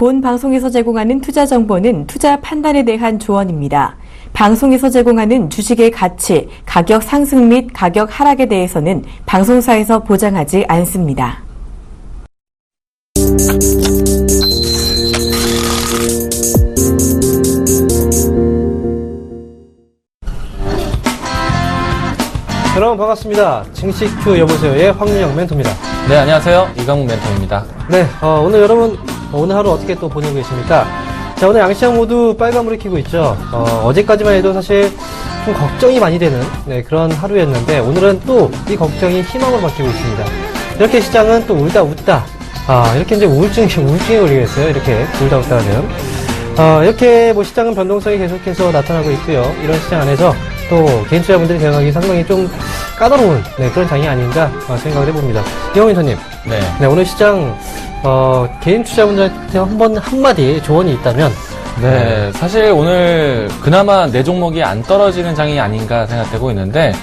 본 방송에서 제공하는 투자 정보는 투자 판단에 대한 조언입니다. 방송에서 제공하는 주식의 가치, 가격 상승 및 가격 하락에 대해서는 방송사에서 보장하지 않습니다. 여러분 반갑습니다. 증시큐 여보세요의 황윤영 멘토입니다. 네, 안녕하세요. 이강국 멘토입니다. 네, 오늘 여러분 오늘 하루 어떻게 또 보내고 계십니까? 자, 오늘 양시장 모두 빨간불을 켜고 있죠. 어제까지만 해도 사실 좀 걱정이 많이 되는 그런 하루였는데 오늘은 또 이 걱정이 희망으로 바뀌고 있습니다. 이렇게 시장은 또 울다 웃다 이렇게 이제 우울증에 걸리겠어요. 이렇게 울다 웃다 하면 이렇게 뭐 시장은 변동성이 계속해서 나타나고 있고요. 이런 시장 안에서 또 개인 투자분들이 대응하기 상당히 좀 까다로운 그런 장이 아닌가 생각을 해봅니다. 이영민 선님, 네, 오늘 시장 개인 투자분들한테 한마디 조언이 있다면? 네, 사실 오늘 그나마 내 종목이 안 떨어지는 장이 아닌가 생각되고 있는데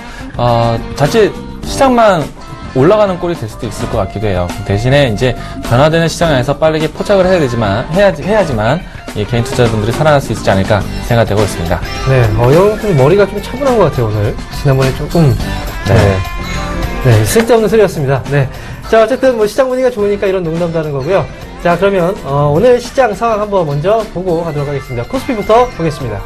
자칫 시장만 올라가는 꼴이 될 수도 있을 것 같기도 해요. 대신에 이제 변화되는 시장 안에서 빠르게 포착을 해야지만 이 개인 투자자분들이 살아날 수 있지 않을까 생각되고 있습니다. 네, 영민 머리가 좀 차분한 것 같아요, 오늘. 지난번에 조금, 쓸데없는 소리였습니다. 네. 자, 어쨌든 뭐 시장 분위기가 좋으니까 이런 농담도 하는 거고요. 자, 그러면, 오늘 시장 상황 한번 먼저 보고 가도록 하겠습니다. 코스피부터 보겠습니다.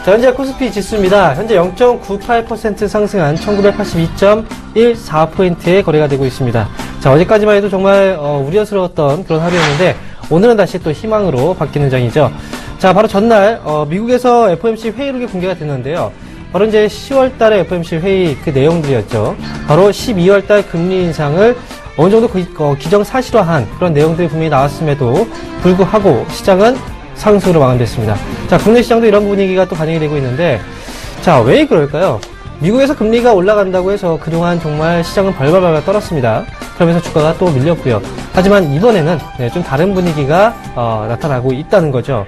자, 현재 코스피 지수입니다. 현재 0.98% 상승한 1982.14포인트의 거래가 되고 있습니다. 자, 어제까지만 해도 정말 우려스러웠던 그런 하루였는데 오늘은 다시 또 희망으로 바뀌는 장이죠. 자, 바로 전날 미국에서 FOMC 회의록이 공개가 됐는데요. 바로 이제 10월 달에 FOMC 회의 그 내용들이었죠. 바로 12월 달 금리 인상을 어느 정도 기정사실화한 그런 내용들이 분명히 나왔음에도 불구하고 시장은 상승으로 마감됐습니다. 자, 국내 시장도 이런 분위기가 또 반영이 되고 있는데, 자, 왜 그럴까요? 미국에서 금리가 올라간다고 해서 그동안 정말 시장은 발발발 떨었습니다. 그러면서 주가가 또 밀렸고요. 하지만 이번에는 좀 다른 분위기가 나타나고 있다는 거죠.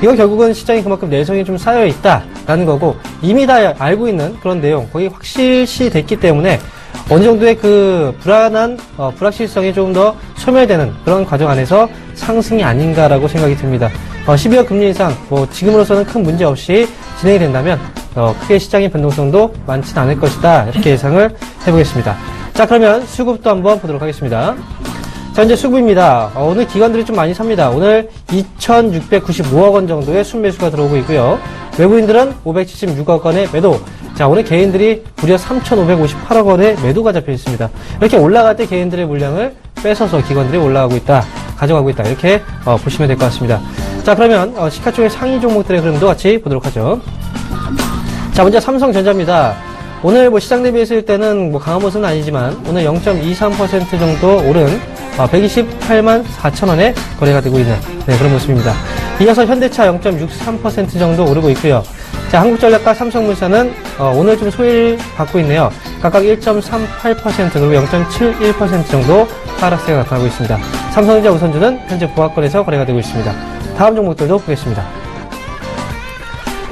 이건 결국은 시장이 그만큼 내성이 좀 쌓여 있다라는 거고, 이미 다 알고 있는 그런 내용, 거의 확실시 됐기 때문에 어느 정도의 그 불확실성이 조금 더 소멸되는 그런 과정 안에서 상승이 아닌가라고 생각이 듭니다. 12월 금리 인상, 지금으로서는 큰 문제 없이 진행이 된다면, 크게 시장의 변동성도 많지는 않을 것이다. 이렇게 예상을 해보겠습니다. 자, 그러면 수급도 한번 보도록 하겠습니다. 자, 현재 수급입니다. 오늘 기관들이 좀 많이 삽니다. 오늘 2,695억 원 정도의 순매수가 들어오고 있고요. 외국인들은 576억 원의 매도. 자, 오늘 개인들이 무려 3,558억 원의 매도가 잡혀 있습니다. 이렇게 올라갈 때 개인들의 물량을 뺏어서 기관들이 가져가고 있다. 이렇게 보시면 될 것 같습니다. 자, 그러면 시가총액 상위 종목들의 흐름도 같이 보도록 하죠. 자, 먼저 삼성전자입니다. 오늘 시장 대비했을 때는 강한 모습은 아니지만 오늘 0.23% 정도 오른 128만 4천 원에 거래가 되고 있는 그런 모습입니다. 이어서 현대차 0.63% 정도 오르고 있고요. 자, 한국전력과 삼성물산은 오늘 좀 소외를 받고 있네요. 각각 1.38% 그리고 0.71% 정도 하락세가 나타나고 있습니다. 삼성전자 우선주는 현재 보합권에서 거래가 되고 있습니다. 다음 종목들도 보겠습니다.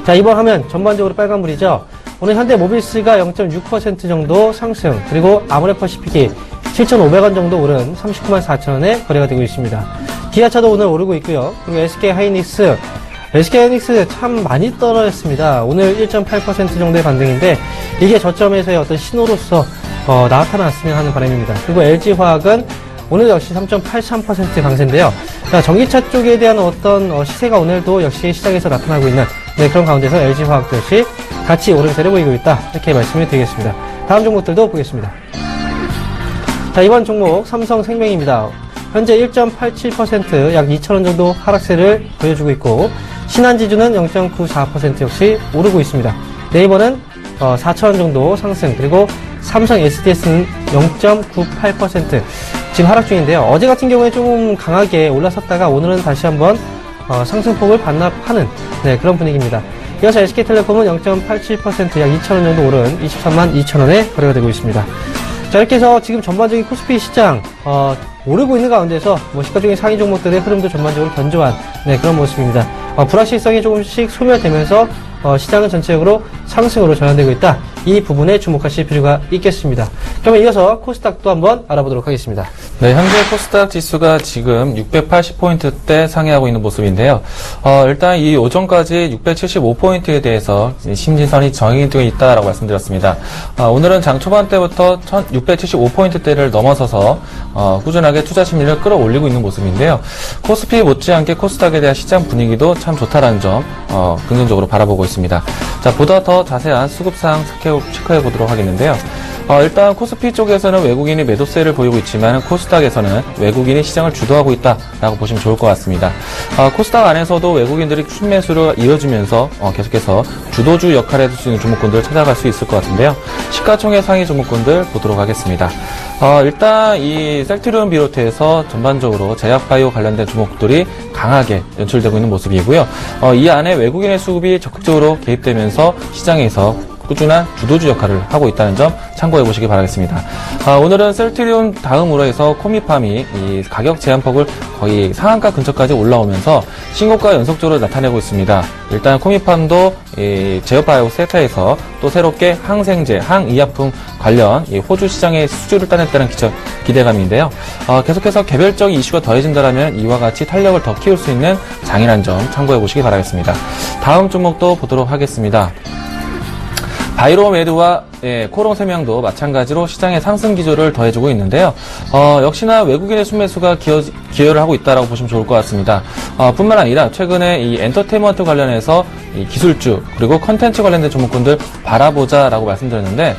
자, 이번 화면 전반적으로 빨간불이죠. 오늘 현대모비스가 0.6% 정도 상승, 그리고 아모레퍼시픽이 7,500원 정도 오른 39만 4천 원에 거래가 되고 있습니다. 기아차도 오늘 오르고 있고요. 그리고 SK하이닉스 참 많이 떨어졌습니다. 오늘 1.8% 정도의 반등인데 이게 저점에서의 어떤 신호로서 나타났으면 하는 바람입니다. 그리고 LG화학은 오늘 역시 3.83% 강세인데요. 자, 전기차 쪽에 대한 어떤 시세가 오늘도 역시 시장에서 나타나고 있는 그런 가운데서 LG화학도 역시 같이 오름세를 보이고 있다. 이렇게 말씀을 드리겠습니다. 다음 종목들도 보겠습니다. 자, 이번 종목 삼성생명입니다. 현재 1.87% 약 2,000원 정도 하락세를 보여주고 있고 신한지주는 0.94% 역시 오르고 있습니다. 네이버는 4,000원 정도 상승, 그리고 삼성 SDS는 0.98% 지금 하락 중인데요. 어제 같은 경우에 조금 강하게 올라섰다가 오늘은 다시 한번 상승폭을 반납하는 그런 분위기입니다. 이어서 SK텔레콤은 0.87% 약 2,000원 정도 오른 23만 2천원에 거래가 되고 있습니다. 자, 이렇게 해서 지금 전반적인 코스피 시장 오르고 있는 가운데서 시가총액 상위 종목들의 흐름도 전반적으로 견조한 그런 모습입니다. 불확실성이 조금씩 소멸되면서 시장은 전체적으로 상승으로 전환되고 있다. 이 부분에 주목하실 필요가 있겠습니다. 그러면 이어서 코스닥도 한번 알아보도록 하겠습니다. 네, 현재 코스닥 지수가 지금 680포인트대 상회하고 있는 모습인데요. 일단 이 오전까지 675포인트에 대해서 심진선이 정해되어 있다라고 말씀드렸습니다. 오늘은 장 초반 때부터 675포인트대를 넘어서서 꾸준하게 투자 심리를 끌어올리고 있는 모습인데요. 코스피 못지않게 코스닥에 대한 시장 분위기도 참 좋다라는 점 긍정적으로 바라보고 있습니다. 자, 보다 더 자세한 수급상 체크해 보도록 하겠는데요. 일단 코스피 쪽에서는 외국인이 매도세를 보이고 있지만 코스닥에서는 외국인이 시장을 주도하고 있다라고 보시면 좋을 것 같습니다. 코스닥 안에서도 외국인들이 순매수로 이어지면서 계속해서 주도주 역할을 할 수 있는 종목군들을 찾아갈 수 있을 것 같은데요. 시가총액 상위 종목군들 보도록 하겠습니다. 일단 이 셀트리온 비롯해서 전반적으로 제약바이오 관련된 종목들이 강하게 연출되고 있는 모습이고요. 이 안에 외국인의 수급이 적극적으로 개입되면서 시장에서 꾸준한 주도주 역할을 하고 있다는 점 참고해 보시기 바라겠습니다. 오늘은 셀트리온 다음으로 해서 코미팜이 이 가격 제한폭을 거의 상한가 근처까지 올라오면서 신고가 연속적으로 나타내고 있습니다. 일단 코미팜도 이 제어바이오 세타에서 또 새롭게 항생제, 항의약품 관련 이 호주 시장의 수주를 따냈다는 기대감인데요. 계속해서 개별적인 이슈가 더해진다면 이와 같이 탄력을 더 키울 수 있는 장이라는 점 참고해 보시기 바라겠습니다. 다음 종목도 보도록 하겠습니다. 바이로메드와 코롱 세명도 마찬가지로 시장의 상승 기조를 더해주고 있는데요. 역시나 외국인의 순매수가 기여를 하고 있다라고 보시면 좋을 것 같습니다. 뿐만 아니라 최근에 이 엔터테인먼트 관련해서 이 기술주 그리고 컨텐츠 관련된 종목군들 바라보자라고 말씀드렸는데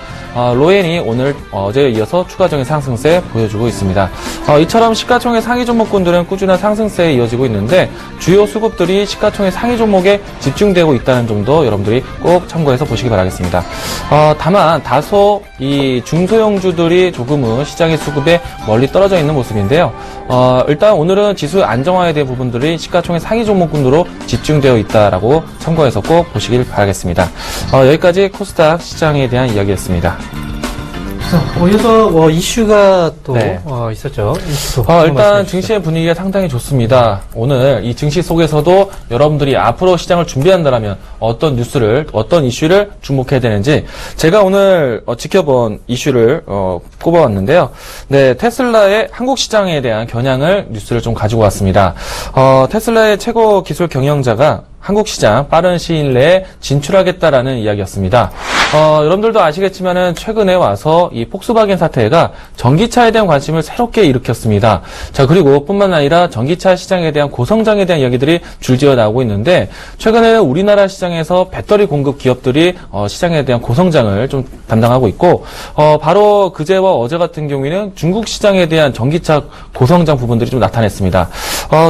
로엔이 오늘 어제에 이어서 추가적인 상승세 보여주고 있습니다. 이처럼 시가총액 상위 종목군들은 꾸준한 상승세에 이어지고 있는데 주요 수급들이 시가총액 상위 종목에 집중되고 있다는 점도 여러분들이 꼭 참고해서 보시기 바라겠습니다. 다만 다소 이 중소형주들이 조금은 시장의 수급에 멀리 떨어져 있는 모습인데요. 일단 오늘은 지수 안정화에 대한 부분들이 시가총액 상위 종목군으로 집중되어 있다라고 참고해서 꼭 보시길 바라겠습니다. 여기까지 코스닥 시장에 대한 이야기였습니다. 이어서 이슈가 또 네. 있었죠. 일단 증시의 분위기가 상당히 좋습니다. 오늘 이 증시 속에서도 여러분들이 앞으로 시장을 준비한다면 어떤 뉴스를, 어떤 이슈를 주목해야 되는지 제가 오늘 지켜본 이슈를 꼽아왔는데요. 네, 테슬라의 한국 시장에 대한 겨냥을 뉴스를 좀 가지고 왔습니다. 테슬라의 최고 기술 경영자가 한국 시장 빠른 시일 내에 진출하겠다라는 이야기였습니다. 여러분들도 아시겠지만은 최근에 와서 이 폭스바겐 사태가 전기차에 대한 관심을 새롭게 일으켰습니다. 자, 그리고 뿐만 아니라 전기차 시장에 대한 고성장에 대한 이야기들이 줄지어 나오고 있는데 최근에는 우리나라 시장에서 배터리 공급 기업들이 시장에 대한 고성장을 좀 담당하고 있고 바로 그제와 어제 같은 경우에는 중국 시장에 대한 전기차 고성장 부분들이 좀 나타냈습니다.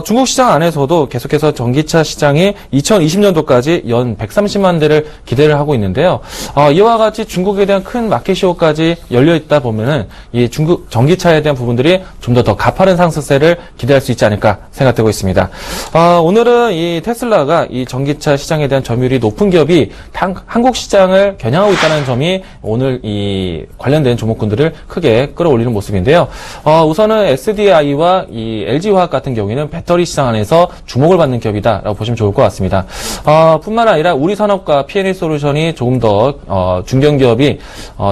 중국 시장 안에서도 계속해서 전기차 시장이 2020년도까지 연 130만 대를 기대를 하고 있는데요. 이와 같이 중국에 대한 큰 마켓시호까지 열려 있다 보면은 이 중국 전기차에 대한 부분들이 좀 더 가파른 상승세를 기대할 수 있지 않을까 생각되고 있습니다. 오늘은 이 테슬라가 이 전기차 시장에 대한 점유율이 높은 기업이 한국 시장을 겨냥하고 있다는 점이 오늘 이 관련된 종목군들을 크게 끌어올리는 모습인데요. 우선은 SDI와 이 LG화학 같은 경우에는 배터리 시장 안에서 주목을 받는 기업이다라고 보시면 좋을 것 같습니다. 뿐만 아니라 우리산업과 P&E 솔루션이 조금 더 중견기업이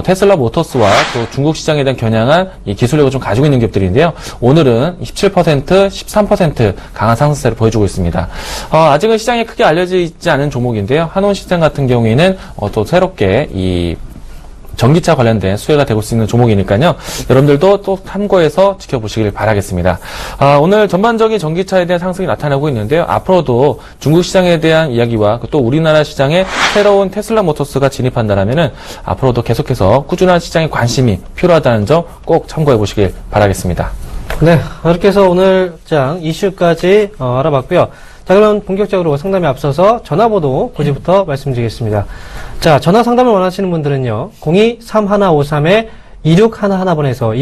테슬라 모터스와 또 중국 시장에 대한 겨냥한 이 기술력을 좀 가지고 있는 기업들인데요. 오늘은 17%, 13% 강한 상승세를 보여주고 있습니다. 아직은 시장에 크게 알려져 있지 않은 종목인데요. 한온 시장 같은 경우에는 또 새롭게 이 전기차 관련된 수혜가 되고 있는 종목이니까요. 여러분들도 또 참고해서 지켜보시길 바라겠습니다. 오늘 전반적인 전기차에 대한 상승이 나타나고 있는데요. 앞으로도 중국 시장에 대한 이야기와 또 우리나라 시장에 새로운 테슬라 모터스가 진입한다면은 앞으로도 계속해서 꾸준한 시장에 관심이 필요하다는 점 꼭 참고해 보시길 바라겠습니다. 네, 이렇게 해서 오늘 장 이슈까지 알아봤고요. 자, 그럼 본격적으로 상담에 앞서서 전화번호 고지부터 말씀드리겠습니다. 자, 전화 상담을 원하시는 분들은요, 02-315-3-2611번에서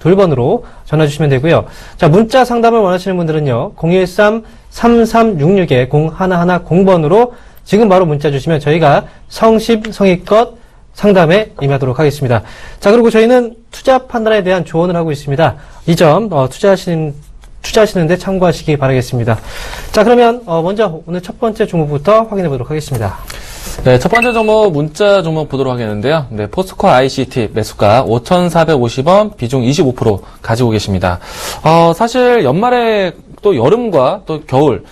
2612번으로 전화 주시면 되고요. 자, 문자 상담을 원하시는 분들은요, 013-3366-0110번으로 지금 바로 문자 주시면 저희가 성심성의껏 상담에 임하도록 하겠습니다. 자, 그리고 저희는 투자 판단에 대한 조언을 하고 있습니다. 이 점, 투자하시는데 참고하시기 바라겠습니다. 자, 그러면 먼저 오늘 첫 번째 종목부터 확인해 보도록 하겠습니다. 네, 첫 번째 종목 문자 종목 보도록 하겠는데요. 네, 포스코 ICT 매수가 5,450원, 비중 25% 가지고 계십니다. 사실 연말에 또 여름과 또 겨울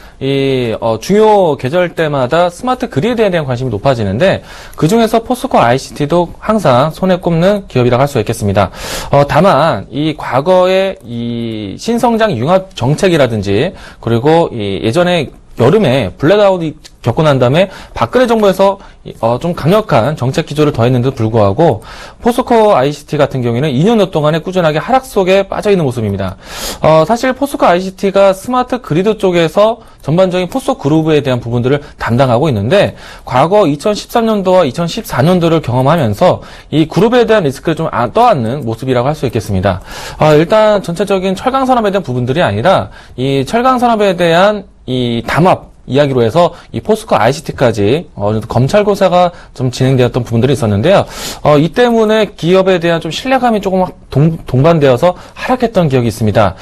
중요 계절 때마다 스마트 그리드에 대한 관심이 높아지는데 그 중에서 포스코 ICT도 항상 손에 꼽는 기업이라고 할 수 있겠습니다. 다만 이 과거의 이 신성장 융합 정책이라든지 그리고 예전에 여름에 블랙아웃이 겪고 난 다음에 박근혜 정부에서 좀 강력한 정책 기조를 더했는데도 불구하고 포스코 ICT 같은 경우에는 2년여 동안에 꾸준하게 하락 속에 빠져있는 모습입니다. 사실 포스코 ICT가 스마트 그리드 쪽에서 전반적인 포스코 그룹에 대한 부분들을 담당하고 있는데 과거 2013년도와 2014년도를 경험하면서 이 그룹에 대한 리스크를 좀 떠안는 모습이라고 할 수 있겠습니다. 일단 전체적인 철강 산업에 대한 부분들이 아니라 이 철강 산업에 대한 이 담합 이야기로 해서 이 포스코 ICT까지 검찰 고사가 좀 진행되었던 부분들이 있었는데요. 이 때문에 기업에 대한 좀 신뢰감이 조금 동반되어서 하락했던 기억이 있습니다.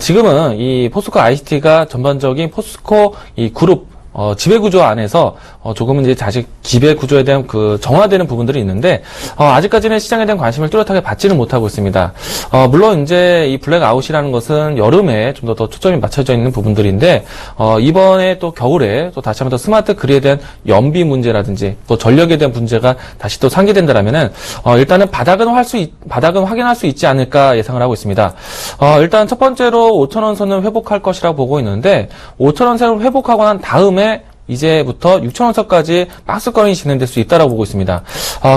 지금은 이 포스코 ICT가 전반적인 포스코 이 그룹 지배구조 안에서 조금은 이제 다시 지배구조에 대한 그 정화되는 부분들이 있는데 아직까지는 시장에 대한 관심을 뚜렷하게 받지는 못하고 있습니다. 물론 이제 이 블랙아웃이라는 것은 여름에 좀 더 초점이 맞춰져 있는 부분들인데 이번에 또 겨울에 또 다시 한번 더 스마트 그리드에 대한 연비 문제라든지 또 전력에 대한 문제가 다시 또 상기된다라면은 일단은 바닥은 확인할 수 있지 않을까 예상을 하고 있습니다. 일단 첫 번째로 5,000원 선을 회복할 것이라고 보고 있는데 5,000원 선을 회복하고 난 다음에 이제부터 6,000원 선까지 박스권이 진행될 수 있다라고 보고 있습니다.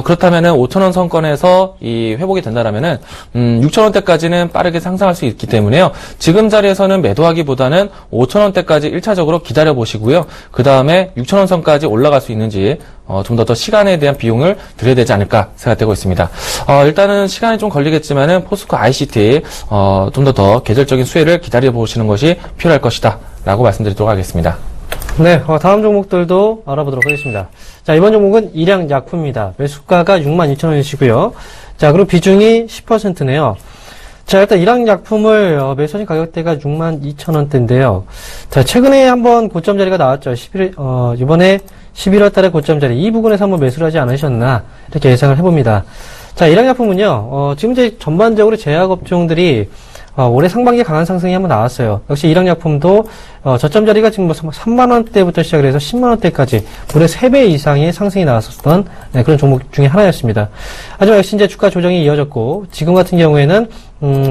그렇다면은 5,000원 선권에서 이 회복이 된다라면은 6,000원대까지는 빠르게 상승할 수 있기 때문에요. 지금 자리에서는 매도하기보다는 5,000원대까지 1차적으로 기다려 보시고요. 그 다음에 6,000원 선까지 올라갈 수 있는지 좀 더 시간에 대한 비용을 들여야 되지 않을까 생각되고 있습니다. 일단은 시간이 좀 걸리겠지만은 포스코 ICT 좀 더 계절적인 수혜를 기다려 보시는 것이 필요할 것이다라고 말씀드리도록 하겠습니다. 네, 다음 종목들도 알아보도록 하겠습니다. 자, 이번 종목은 일양약품입니다. 매수가가 62,000원이시고요. 자, 그리고 비중이 10%네요. 자, 일단 일양약품을 매수하신 가격대가 62,000원대인데요. 자, 최근에 한번 고점 자리가 나왔죠. 이번에 11월 달에 고점 자리, 이 부분에서 한번 매수를 하지 않으셨나, 이렇게 예상을 해봅니다. 자, 일양약품은요, 지금 이제 전반적으로 제약업종들이 올해 상반기에 강한 상승이 한번 나왔어요. 역시 일양약품도 저점 자리가 지금 3만원대부터 시작을 해서 10만원대까지 무려 3배 이상의 상승이 나왔었던 그런 종목 중에 하나였습니다. 하지만 역시 이제 주가 조정이 이어졌고 지금 같은 경우에는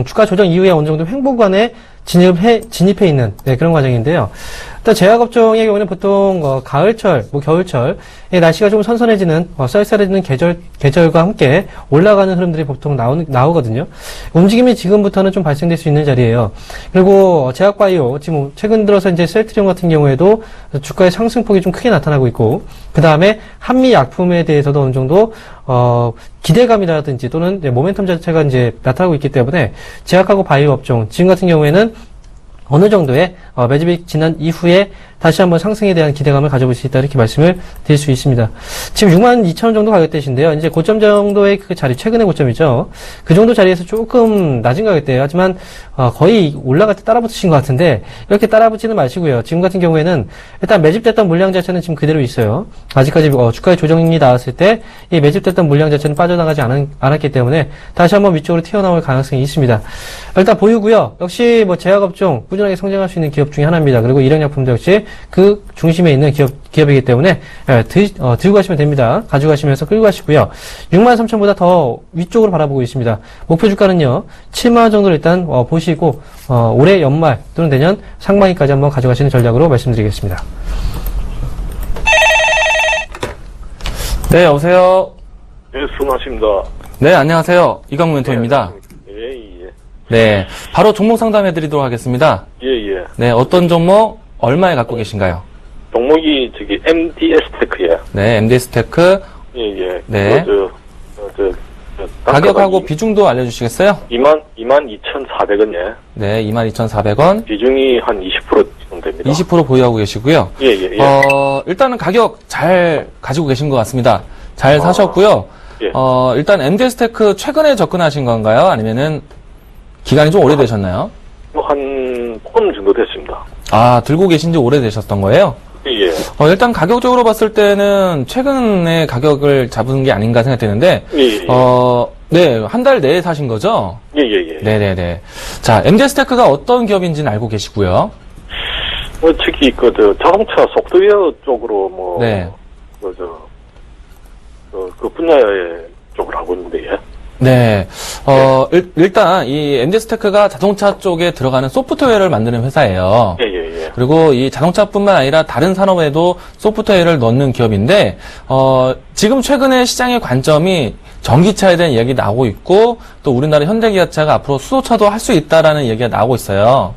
주가 조정 이후에 어느 정도 횡보관에 진입해 있는 그런 과정인데요. 일단 제약업종의 경우는 보통 가을철, 겨울철 날씨가 좀 선선해지는 쌀쌀해지는 계절과 함께 올라가는 흐름들이 보통 나오거든요. 움직임이 지금부터는 좀 발생될 수 있는 자리예요. 그리고 제약바이오 지금 최근 들어서 이제 셀트리온 같은 경우에도 주가의 상승폭이 좀 크게 나타나고 있고 그 다음에 한미약품에 대해서도 어느 정도 기대감이라든지 또는 모멘텀 자체가 이제 나타나고 있기 때문에 제약하고 바이오 업종 지금 같은 경우에는 어느 정도의 매집이 지난 이후에 다시 한번 상승에 대한 기대감을 가져볼 수 있다 이렇게 말씀을 드릴 수 있습니다. 지금 62,000원 정도 가격대신데요. 이제 고점 정도의 그 자리, 최근의 고점이죠. 그 정도 자리에서 조금 낮은 가격대예요. 하지만 거의 올라갈 때 따라붙으신 것 같은데 이렇게 따라붙지는 마시고요. 지금 같은 경우에는 일단 매집됐던 물량 자체는 지금 그대로 있어요. 아직까지 주가의 조정이 나왔을 때 이 매집됐던 물량 자체는 빠져나가지 않았기 때문에 다시 한번 위쪽으로 튀어나올 가능성이 있습니다. 일단 보유고요. 역시 제약업종 꾸준하게 성장할 수 있는 기업 중에 하나입니다. 그리고 일양약품도 역시 그 중심에 있는 기업이기 때문에 들고 가시면 됩니다. 가져가시면서 끌고 가시고요. 63,000보다 더 위쪽으로 바라보고 있습니다. 목표 주가는요. 7만원 정도를 일단 보시고 올해 연말 또는 내년 상반기까지 한번 가져가시는 전략으로 말씀드리겠습니다. 네, 여보세요. 네, 수고하십니다. 네, 안녕하세요. 이광문 멘토입니다. 예. 네, 바로 종목 상담해드리도록 하겠습니다. 예. 네, 어떤 종목 얼마에 갖고 계신가요? 종목이 MDS테크예요. 네, MD스테크. 예. 네. 가격하고 비중도 알려주시겠어요? 22,400원, 네, 22,400원. 비중이 한 20% 정도 됩니다. 20% 보유하고 계시고요. 예. 일단은 가격 잘 가지고 계신 것 같습니다. 잘 사셨고요. 예. 일단 MD스테크 최근에 접근하신 건가요? 아니면은 기간이 좀 오래되셨나요? 한 5년 정도 됐습니다. 들고 계신 지 오래되셨던 거예요? 예. 일단 가격적으로 봤을 때는 최근에 가격을 잡은 게 아닌가 생각되는데, 예. 네, 한 달 내에 사신 거죠? 예. 네네네. 자, MD스테크가 어떤 기업인지는 알고 계시고요. 특히 자동차 소프트웨어 쪽으로 네. 그 분야의 쪽을 하고 있는데, 예. 네. 일단 이 MD스테크가 자동차 쪽에 들어가는 소프트웨어를 만드는 회사예요. 예. 그리고 이 자동차뿐만 아니라 다른 산업에도 소프트웨어를 넣는 기업인데, 지금 최근에 시장의 관점이 전기차에 대한 이야기 나오고 있고, 또 우리나라 현대기아차가 앞으로 수소차도 할 수 있다라는 얘기가 나오고 있어요.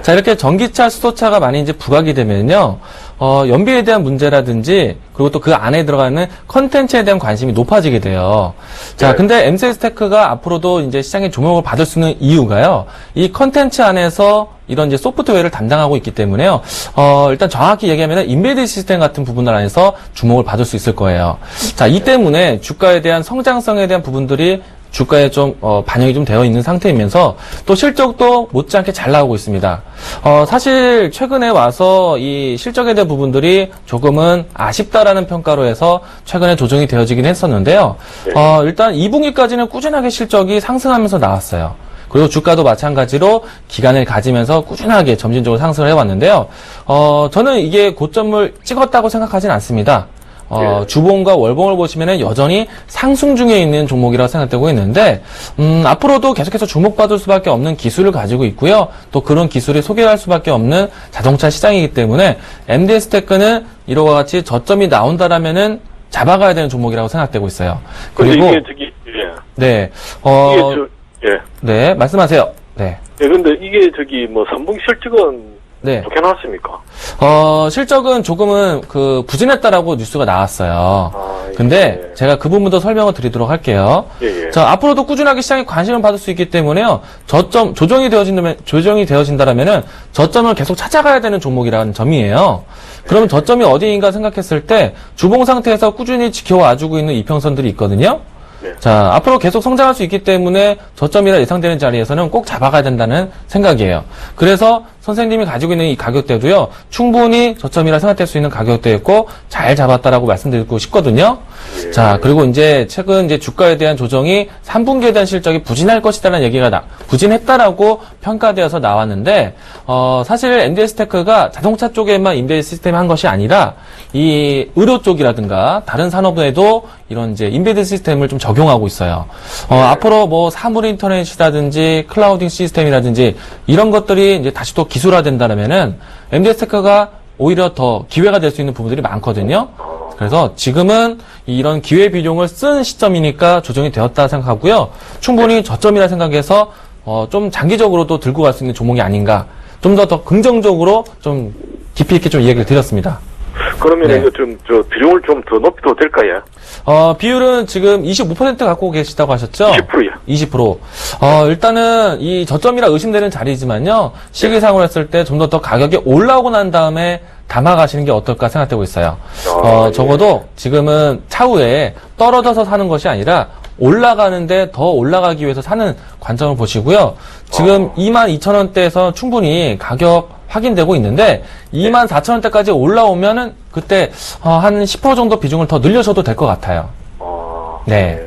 자, 이렇게 전기차, 수소차가 많이 이제 부각이 되면요, 연비에 대한 문제라든지, 그리고 또 그 안에 들어가는 컨텐츠에 대한 관심이 높아지게 돼요. 자, 근데 MC스테크가 앞으로도 이제 시장에 조명을 받을 수 있는 이유가요, 이 컨텐츠 안에서 이런 이제 소프트웨어를 담당하고 있기 때문에요, 일단 정확히 얘기하면 인베디드 시스템 같은 부분들 안에서 주목을 받을 수 있을 거예요. 자, 이 때문에 주가에 대한 성장성에 대한 부분들이 주가에 좀 반영이 좀 되어 있는 상태이면서 또 실적도 못지않게 잘 나오고 있습니다. 사실 최근에 와서 이 실적에 대한 부분들이 조금은 아쉽다라는 평가로 해서 최근에 조정이 되어지긴 했었는데요. 일단 2분기까지는 꾸준하게 실적이 상승하면서 나왔어요. 그리고 주가도 마찬가지로 기간을 가지면서 꾸준하게 점진적으로 상승을 해왔는데요. 저는 이게 고점을 찍었다고 생각하진 않습니다. 주봉과 월봉을 보시면은 여전히 상승 중에 있는 종목이라고 생각되고 있는데, 앞으로도 계속해서 주목받을 수밖에 없는 기술을 가지고 있고요. 또 그런 기술이 소개할 수밖에 없는 자동차 시장이기 때문에, MD스테크는 이와 같이 저점이 나온다라면은 잡아가야 되는 종목이라고 생각되고 있어요. 그리고, 네, 네, 말씀하세요. 네. 예, 근데 이게 3분기 실적은 네. 좋게 나왔습니까? 실적은 조금은 부진했다라고 뉴스가 나왔어요. 근데 제가 그 부분도 설명을 드리도록 할게요. 예. 자, 앞으로도 꾸준하게 시장에 관심을 받을 수 있기 때문에요. 조정이 되어진다면은 저점을 계속 찾아가야 되는 종목이라는 점이에요. 그러면 저점이 어디인가 생각했을 때 주봉 상태에서 꾸준히 지켜와주고 있는 이평선들이 있거든요. 네. 자, 앞으로 계속 성장할 수 있기 때문에 저점이라 예상되는 자리에서는 꼭 잡아가야 된다는 생각이에요. 그래서 선생님이 가지고 있는 이 가격대도요, 충분히 저점이라 생각될 수 있는 가격대였고, 잘 잡았다라고 말씀드리고 싶거든요. 예. 자, 그리고 최근 주가에 대한 조정이 3분기에 대한 실적이 부진할 것이다라는 얘기가 부진했다라고 평가되어서 나왔는데, 사실 MD스테크가 자동차 쪽에만 인베디드 시스템을 한 것이 아니라, 이 의료 쪽이라든가 다른 산업에도 이런 인베디드 시스템을 좀 적용하고 있어요. 앞으로 사물 인터넷이라든지 클라우딩 시스템이라든지 이런 것들이 다시 또 기술화된다면은 MD스테크가 오히려 더 기회가 될 수 있는 부분들이 많거든요. 그래서 지금은 이런 기회 비용을 쓴 시점이니까 조정이 되었다 생각하고요. 충분히 저점이라 생각해서 좀 장기적으로도 들고 갈 수 있는 종목이 아닌가. 좀 더 긍정적으로 좀 깊이 있게 좀 이야기를 드렸습니다. 그러면 네. 이거 비용을 좀 더 높여도 될까요? 비율은 지금 25% 갖고 계시다고 하셨죠? 20%요. 20%. 일단은 이 저점이라 의심되는 자리지만요. 시기상으로 했을 때 좀 더 가격이 올라오고 난 다음에 담아가시는 게 어떨까 생각되고 있어요. 적어도 지금은 차후에 떨어져서 사는 것이 아니라 올라가는데 더 올라가기 위해서 사는 관점을 보시고요. 지금 22,000원대에서 충분히 가격 확인되고 있는데 24,000원대까지 올라오면은 그때 한 10% 정도 비중을 더 늘려셔도 될 것 같아요. 네.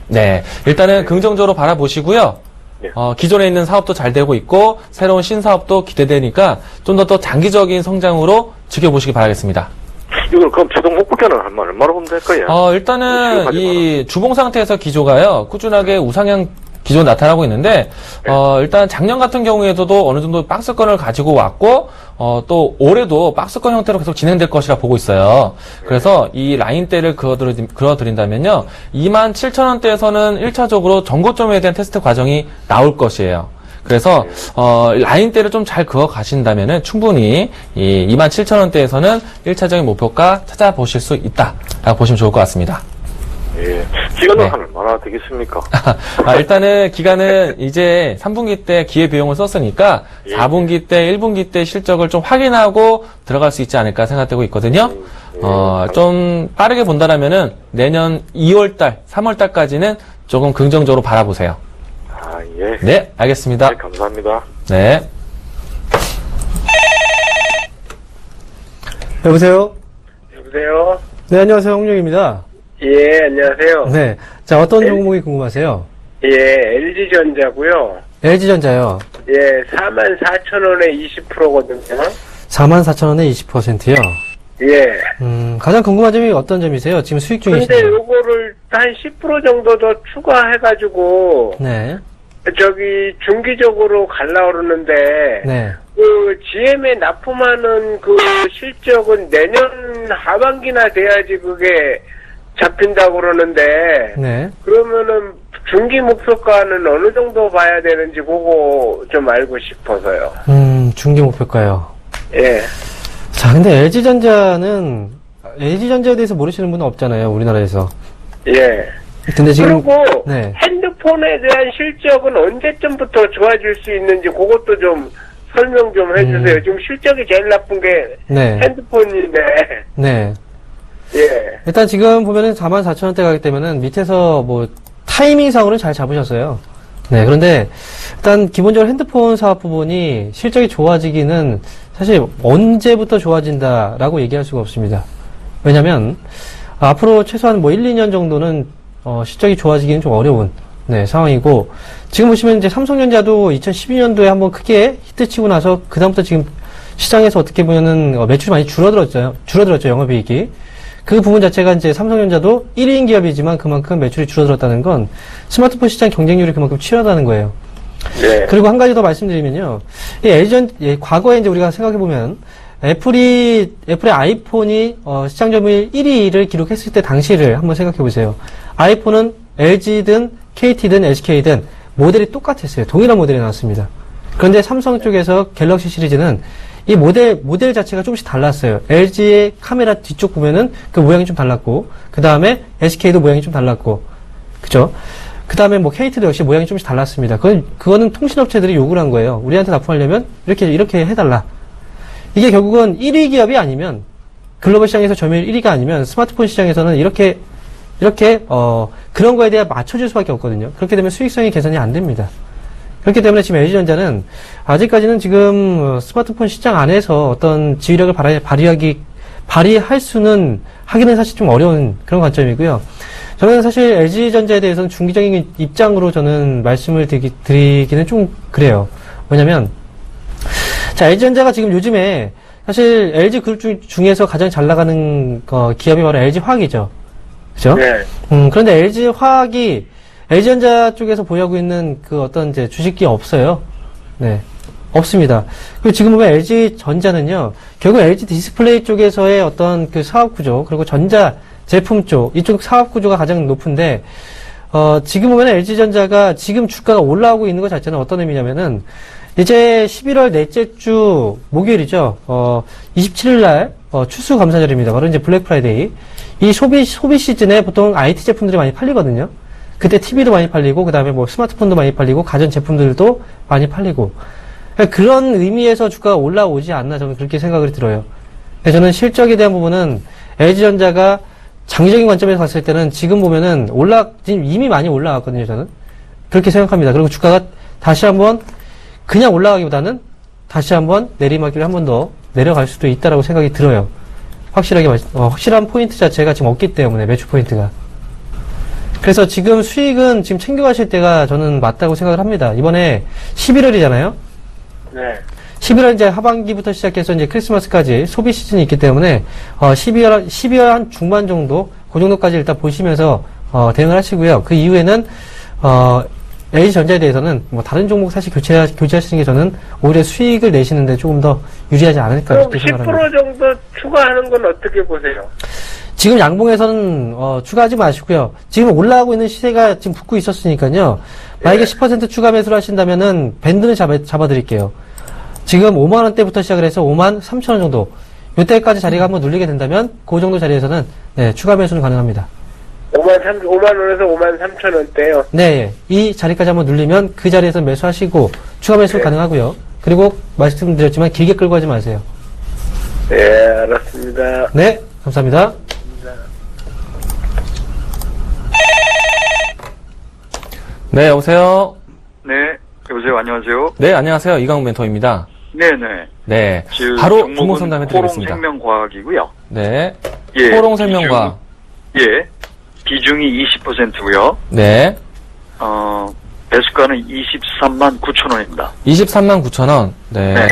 네. 일단은 긍정적으로 바라보시고요. 예. 기존에 있는 사업도 잘 되고 있고 새로운 신사업도 기대되니까 좀 더 장기적인 성장으로 지켜보시기 바라겠습니다. 이걸 그럼 자동 목표가는 얼마나 보면 될까요? 일단은 이 주봉 상태에서 기조가요, 꾸준하게 우상향 기조 나타나고 있는데, 일단 작년 같은 경우에도 어느 정도 박스권을 가지고 왔고, 또 올해도 박스권 형태로 계속 진행될 것이라 보고 있어요. 그래서 이 라인대를 그어드린다면요, 27,000원대에서는 1차적으로 전고점에 대한 테스트 과정이 나올 것이에요. 그래서 라인대를 좀 잘 그어 가신다면은 충분히 이 27,000원대에서는 1차적인 목표가 찾아보실 수 있다라고 보시면 좋을 것 같습니다. 예. 기간은 네. 한 얼마나 되겠습니까? 일단은 기간은 이제 3분기 때 기회비용을 썼으니까 예. 4분기 때, 1분기 때 실적을 좀 확인하고 들어갈 수 있지 않을까 생각되고 있거든요. 좀 빠르게 본다라면은 내년 2월달, 3월달까지는 조금 긍정적으로 바라보세요. 예. 네, 알겠습니다. 네, 감사합니다. 네. 여보세요? 여보세요? 네, 안녕하세요. 홍룡입니다. 예, 안녕하세요. 네. 자, 어떤 종목이 궁금하세요? 예, LG전자고요. LG전자요. 예, 44,000원에 20%거든요. 44,000원에 20%요. 예. 가장 궁금한 점이 어떤 점이세요? 지금 수익 근데 중이신데요. 요거를 한 10% 정도 더 추가해가지고, 네. 저기, 중기적으로 갈라 그러는데, 네. 그, GM에 납품하는 그 실적은 내년 하반기나 돼야지 그게 잡힌다고 그러는데, 네. 그러면은 중기 목표가는 어느 정도 봐야 되는지 그거 좀 알고 싶어서요. 중기 목표가요. 예. 자, 근데 LG전자에 대해서 모르시는 분은 없잖아요, 우리나라에서. 예. 근데 지금. 그리고 네. 핸드폰에 대한 실적은 언제쯤부터 좋아질 수 있는지 그것도 좀 설명 좀 해주세요. 지금 실적이 제일 나쁜 게 네. 핸드폰인데. 네. 예. 일단 지금 보면은 44,000원대 가기 때문에는 밑에서 뭐 타이밍상으로는 잘 잡으셨어요. 네. 그런데 일단 기본적으로 핸드폰 사업 부분이 실적이 좋아지기는 사실 언제부터 좋아진다라고 얘기할 수가 없습니다. 왜냐면 앞으로 최소한 뭐 1, 2년 정도는 실적이 좋아지기는 좀 어려운 네, 상황이고 지금 보시면 이제 삼성전자도 2012년도에 한번 크게 히트치고 나서 그다음부터 지금 시장에서 어떻게 보면은 매출이 많이 줄어들었죠, 영업이익이. 그 부분 자체가 이제 삼성전자도 1인 기업이지만 그만큼 매출이 줄어들었다는 건 스마트폰 시장 경쟁률이 그만큼 치열하다는 거예요. 네. 그리고 한 가지 더 말씀드리면요. 과거에 이제 우리가 생각해보면, 애플의 아이폰이, 시장 점유율 1위를 기록했을 때 당시를 한번 생각해보세요. 아이폰은 LG든 KT든 SK든 모델이 똑같았어요. 동일한 모델이 나왔습니다. 그런데 삼성 쪽에서 갤럭시 시리즈는 이 모델 자체가 조금씩 달랐어요. LG의 카메라 뒤쪽 보면은 그 모양이 좀 달랐고, 그 다음에 SK도 모양이 좀 달랐고, 그죠? 그 다음에 뭐 KT도 역시 모양이 조금씩 달랐습니다. 그거는 통신업체들이 요구를 한 거예요. 우리한테 납품하려면 이렇게 해달라. 이게 결국은 1위 기업이 아니면, 글로벌 시장에서 점유율 1위가 아니면 스마트폰 시장에서는 이렇게 그런 거에 대해 맞춰줄 수밖에 없거든요. 그렇게 되면 수익성이 개선이 안 됩니다. 그렇기 때문에 지금 LG전자는 아직까지는 지금 스마트폰 시장 안에서 어떤 지휘력을 발휘할 수는 하기는 사실 좀 어려운 그런 관점이고요. 저는 사실 LG전자에 대해서는 중기적인 입장으로 저는 말씀을 드리기는 좀 그래요. 왜냐면, 자, LG전자가 지금 요즘에 사실 LG 그룹 중에서 가장 잘 나가는 기업이 바로 LG화학이죠. 그죠? 네. 그런데 LG화학이 LG전자 쪽에서 보유하고 있는 그 어떤 이제 주식이 없어요. 네. 없습니다. 그리고 지금 보면 LG전자는요, 결국 LG 디스플레이 쪽에서의 어떤 그 사업 구조, 그리고 전자 제품 쪽, 이쪽 사업 구조가 가장 높은데, 지금 보면 LG전자가 지금 주가가 올라오고 있는 것 자체는 어떤 의미냐면은, 이제 11월 넷째 주 목요일이죠. 27일 날, 추수감사절입니다. 바로 이제 블랙 프라이데이. 이 소비 시즌에 보통 IT 제품들이 많이 팔리거든요. 그때 TV도 많이 팔리고, 그 다음에 뭐 스마트폰도 많이 팔리고, 가전 제품들도 많이 팔리고. 그런 의미에서 주가가 올라오지 않나 저는 그렇게 생각이 들어요. 저는 실적에 대한 부분은 LG전자가 장기적인 관점에서 봤을 때는 지금 보면은 지금 이미 많이 올라왔거든요, 저는. 그렇게 생각합니다. 그리고 주가가 다시 한번 그냥 올라가기보다는 다시 한번 내리막길을 한 번 더 내려갈 수도 있다라고 생각이 들어요. 확실한 포인트 자체가 지금 없기 때문에, 매출 포인트가. 그래서 지금 수익은 지금 챙겨가실 때가 저는 맞다고 생각을 합니다. 이번에 11월이잖아요? 네. 11월 이제 하반기부터 시작해서 이제 크리스마스까지 소비 시즌이 있기 때문에, 12월 한 중반 정도, 그 정도까지 일단 보시면서, 대응을 하시고요. 그 이후에는, LG전자에 대해서는 뭐 다른 종목 사실 교체하시는 게 저는 오히려 수익을 내시는데 조금 더 유리하지 않을까 그럼 싶게 생각합니다. 10% 정도 추가하는 건 어떻게 보세요? 지금 양봉에서는 추가하지 마시고요. 지금 올라가고 있는 시세가 지금 붙고 있었으니까요. 만약에 10% 추가 매수를 하신다면은 밴드는 잡아드릴게요. 지금 5만 원대부터 시작을 해서 5만 3천 원 정도. 이때까지 자리가 한번 눌리게 된다면 그 정도 자리에서는 네, 추가 매수는 가능합니다. 5만 원에서 5만 3천 원대요. 네, 이 자리까지 한번 눌리면 그 자리에서 매수하시고 추가 매수 가능하고요. 그리고 말씀드렸지만 길게 끌고 가지 마세요. 네, 알았습니다. 네, 감사합니다. 네, 여보세요? 네, 여보세요. 안녕하세요. 네, 안녕하세요. 이강훈 멘토입니다. 네네. 네. 즉, 바로 종목은 종목 상담해드리겠습니다. 코롱생명과학이고요. 네. 예. 코롱생명과. 예. 비중이 20%고요. 네. 매수가는 23만 9천 원입니다. 23만 9천 원. 네. 네.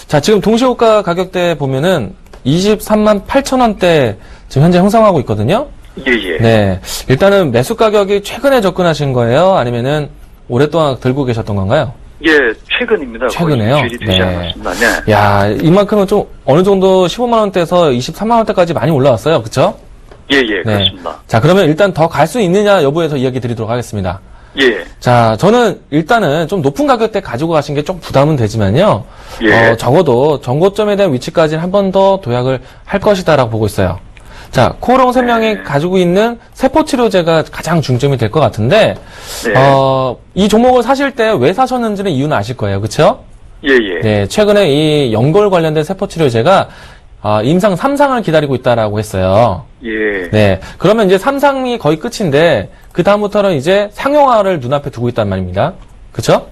자, 지금 동시호가 가격대 보면은 23만 8천 원대 지금 현재 형성하고 있거든요. 예예. 네. 일단은 매수 가격이 최근에 접근하신 거예요? 아니면은 오랫동안 들고 계셨던 건가요? 예, 최근입니다. 최근에요? 거의 주일이 되지 네. 않았습니다. 네. 야, 이만큼은 좀 어느 정도 15만 원대에서 23만 원대까지 많이 올라왔어요. 그쵸? 예예, 그렇습니다. 자, 그러면 일단 더 갈 수 있느냐 여부에서 이야기 드리도록 하겠습니다. 예. 자, 저는 일단은 좀 높은 가격대 가지고 가신 게 좀 부담은 되지만요. 예. 적어도 전고점에 대한 위치까지는 한 번 더 도약을 할 것이다라고 보고 있어요. 자, 코오롱 생명이 가지고 있는 세포치료제가 가장 중점이 될 것 같은데, 네. 이 종목을 사실 때 왜 사셨는지는 이유는 아실 거예요. 그쵸? 예예. 네, 최근에 이 연골 관련된 세포치료제가 임상 3상을 기다리고 있다라고 했어요. 예. 네. 그러면 이제 3상이 거의 끝인데, 그다음부터는 이제 상용화를 눈앞에 두고 있단 말입니다. 그쵸?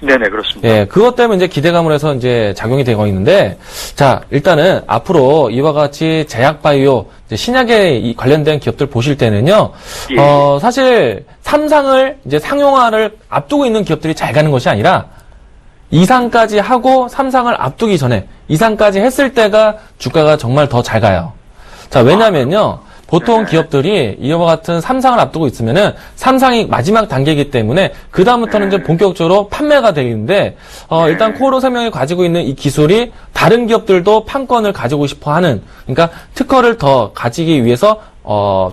네네, 그렇습니다. 예, 그것 때문에 이제 기대감을 해서 이제 작용이 되고 있는데, 자, 일단은 앞으로 이와 같이 제약바이오, 이제 신약에 관련된 기업들 보실 때는요, 예. 사실 3상을 이제 상용화를 앞두고 있는 기업들이 잘 가는 것이 아니라, 2상까지 하고 3상을 앞두기 전에 2상까지 했을 때가 주가가 정말 더 잘 가요. 자, 왜냐면요. 보통 네. 기업들이 이와 같은 3상을 앞두고 있으면은 3상이 마지막 단계이기 때문에 그다음부터는 이제 본격적으로 판매가 되는데 일단 코오롱 생명이 가지고 있는 이 기술이 다른 기업들도 판권을 가지고 싶어 하는, 그러니까 특허를 더 가지기 위해서